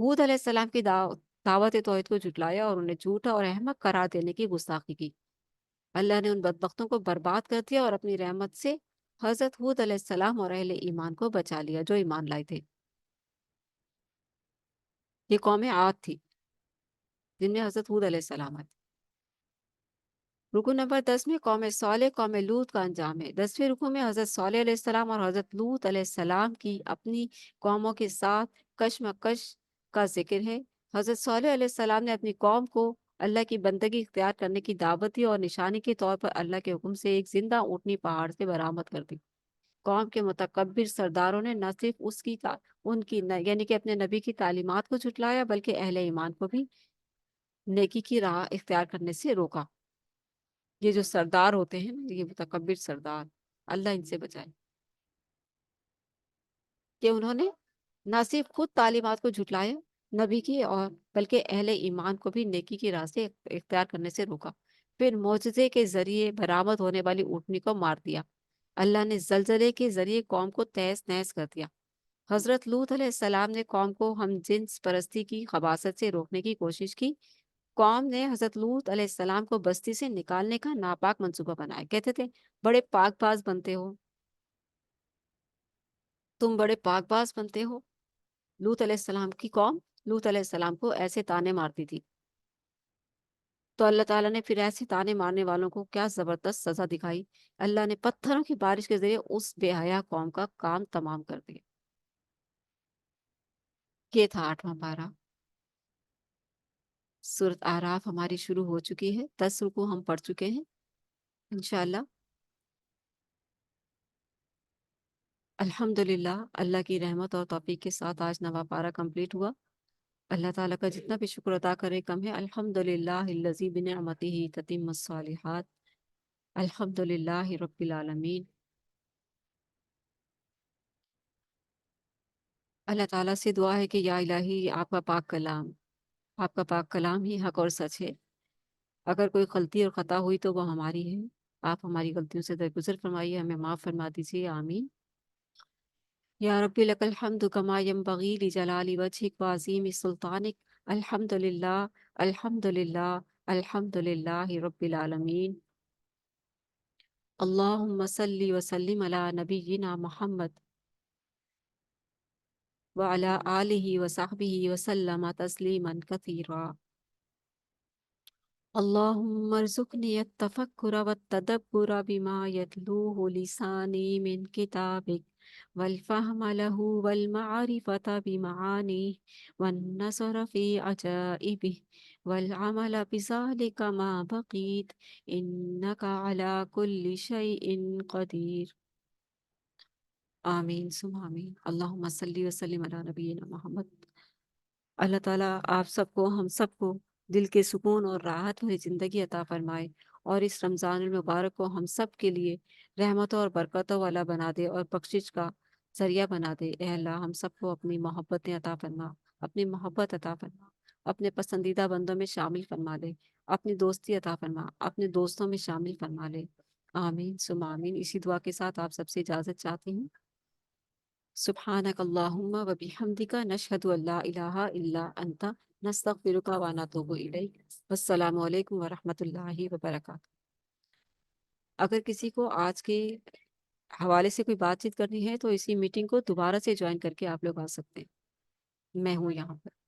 ہود علیہ السلام کی دعوت توحید کو جھٹلایا اور انہیں جھوٹا اور احمق قرار دینے کی گستاخی کی۔ اللہ نے ان بدبختوں کو برباد کر دیا اور اپنی رحمت سے حضرت ہود علیہ السلام اور اہل ایمان کو بچا لیا جو ایمان لائے تھے۔ یہ قوم عاد تھی جن میں حضرت ہود علیہ السلام آئے۔ رکو نمبر 10 میں قوم صالح قوم لوط کا انجام ہے۔ 10ویں رکو میں حضرت صالح علیہ السلام اور حضرت لوط علیہ السلام کی اپنی قوموں کے ساتھ کشمکش کا ذکر ہے۔ حضرت صالح علیہ السلام نے اپنی قوم کو اللہ کی بندگی اختیار کرنے کی دعوت دی اور نشانی کے طور پر اللہ کے حکم سے ایک زندہ اونٹنی پہاڑ سے برآمد کر دی۔ قوم کے متکبر سرداروں نے نہ صرف ان کی یعنی کہ اپنے نبی کی تعلیمات کو جھٹلایا بلکہ اہل ایمان کو بھی نیکی کی راہ اختیار کرنے سے روکا۔ یہ جو سردار ہوتے ہیں نا، یہ متکبر سردار، اللہ ان سے بچائے کہ انہوں نے نہ صرف خود تعلیمات کو جھٹلایا نبی کی اور بلکہ اہل ایمان کو بھی نیکی کی راہ سے اختیار کرنے سے روکا۔ پھر معجزے کے ذریعے برآمد ہونے والی اونٹنی کو مار دیا۔ اللہ نے زلزلے کے ذریعے قوم کو تہس نہس کر دیا۔ حضرت لوط علیہ السلام نے قوم کو ہم جنس پرستی کی خباثت سے روکنے کی کوشش کی۔ قوم نے حضرت لوط علیہ السلام کو بستی سے نکالنے کا ناپاک منصوبہ بنایا۔ کہتے تھے بڑے پاک باز بنتے ہو، تم بڑے پاک باز بنتے ہو۔ لوط علیہ السلام کی قوم لوط علیہ السلام کو ایسے تانے مارتی تھی، تو اللہ تعالیٰ نے پھر ایسے تانے مارنے والوں کو کیا زبردست سزا دکھائی۔ اللہ نے پتھروں کی بارش کے ذریعے اس بے حیا قوم کا کام تمام کر دیا۔ یہ تھا 8واں پارہ۔ سورۃ اعراف ہماری شروع ہو چکی ہے، 10 رکوع ہم پڑھ چکے ہیں انشاءاللہ۔ الحمدللہ اللہ کی رحمت اور توفیق کے ساتھ آج 9واں پارہ کمپلیٹ ہوا۔ اللہ تعالیٰ کا جتنا بھی شکر ادا کرے کم ہے۔ الحمدللہ الذی بنعمتہ تتم الصالحات، الحمدللہ رب العالمین۔ اللہ تعالیٰ سے دعا ہے کہ یا الہی آپ کا پاک کلام ہی حق اور سچ ہے۔ اگر کوئی غلطی اور خطا ہوئی تو وہ ہماری ہے۔ آپ ہماری غلطیوں سے درگزر فرمائیے، ہمیں معاف فرما دیجیے، آمین۔ یا رب لک الحمد کما ینبغی لجلال وجهک وعظیم سلطانک، الحمدللہ الحمدللہ الحمدللہ رب العالمین۔ اللہم صلی وسلم علی نبینا محمد وعلی آلہ وصحبہ وسلم تسلیما کثیرا۔ اللهم ارزقني التفكر والتدبر بما يتلوه لساني من كتابك، والفهم له والمعرفة بمعانيه، والنظر في عجائبه، والعمل بذلك ما بقيت، إنك على كل شيء قدير۔ آمین ثم آمین۔ اللہم صلی وسلم علی نبینا محمد۔ اللہ تعالیٰ آپ سب کو، ہم سب کو دل کے سکون اور راحت بھری زندگی عطا فرمائے، اور اس رمضان المبارک کو ہم سب کے لیے رحمتوں اور برکتوں والا بنا دے اور بخشش کا ذریعہ بنا دے۔ اے اللہ ہم سب کو اپنی محبتیں عطا فرما، اپنی محبت عطا فرما، اپنے پسندیدہ بندوں میں شامل فرما لے، اپنی دوستی عطا فرما، اپنے دوستوں میں شامل فرما لے۔ آمین ثم آمین۔ اسی دعا کے ساتھ آپ سب سے اجازت چاہتی ہوں۔ سبحانک اللہم و بحمدک نشہد ان لا الہ الا انت نستغفرک و نتوب الیک۔ السلام علیکم ورحمۃ اللہ وبرکاتہ۔ اگر کسی کو آج کے حوالے سے کوئی بات چیت کرنی ہے تو اسی میٹنگ کو دوبارہ سے جوائن کر کے آپ لوگ آ سکتے ہیں، میں ہوں یہاں پر۔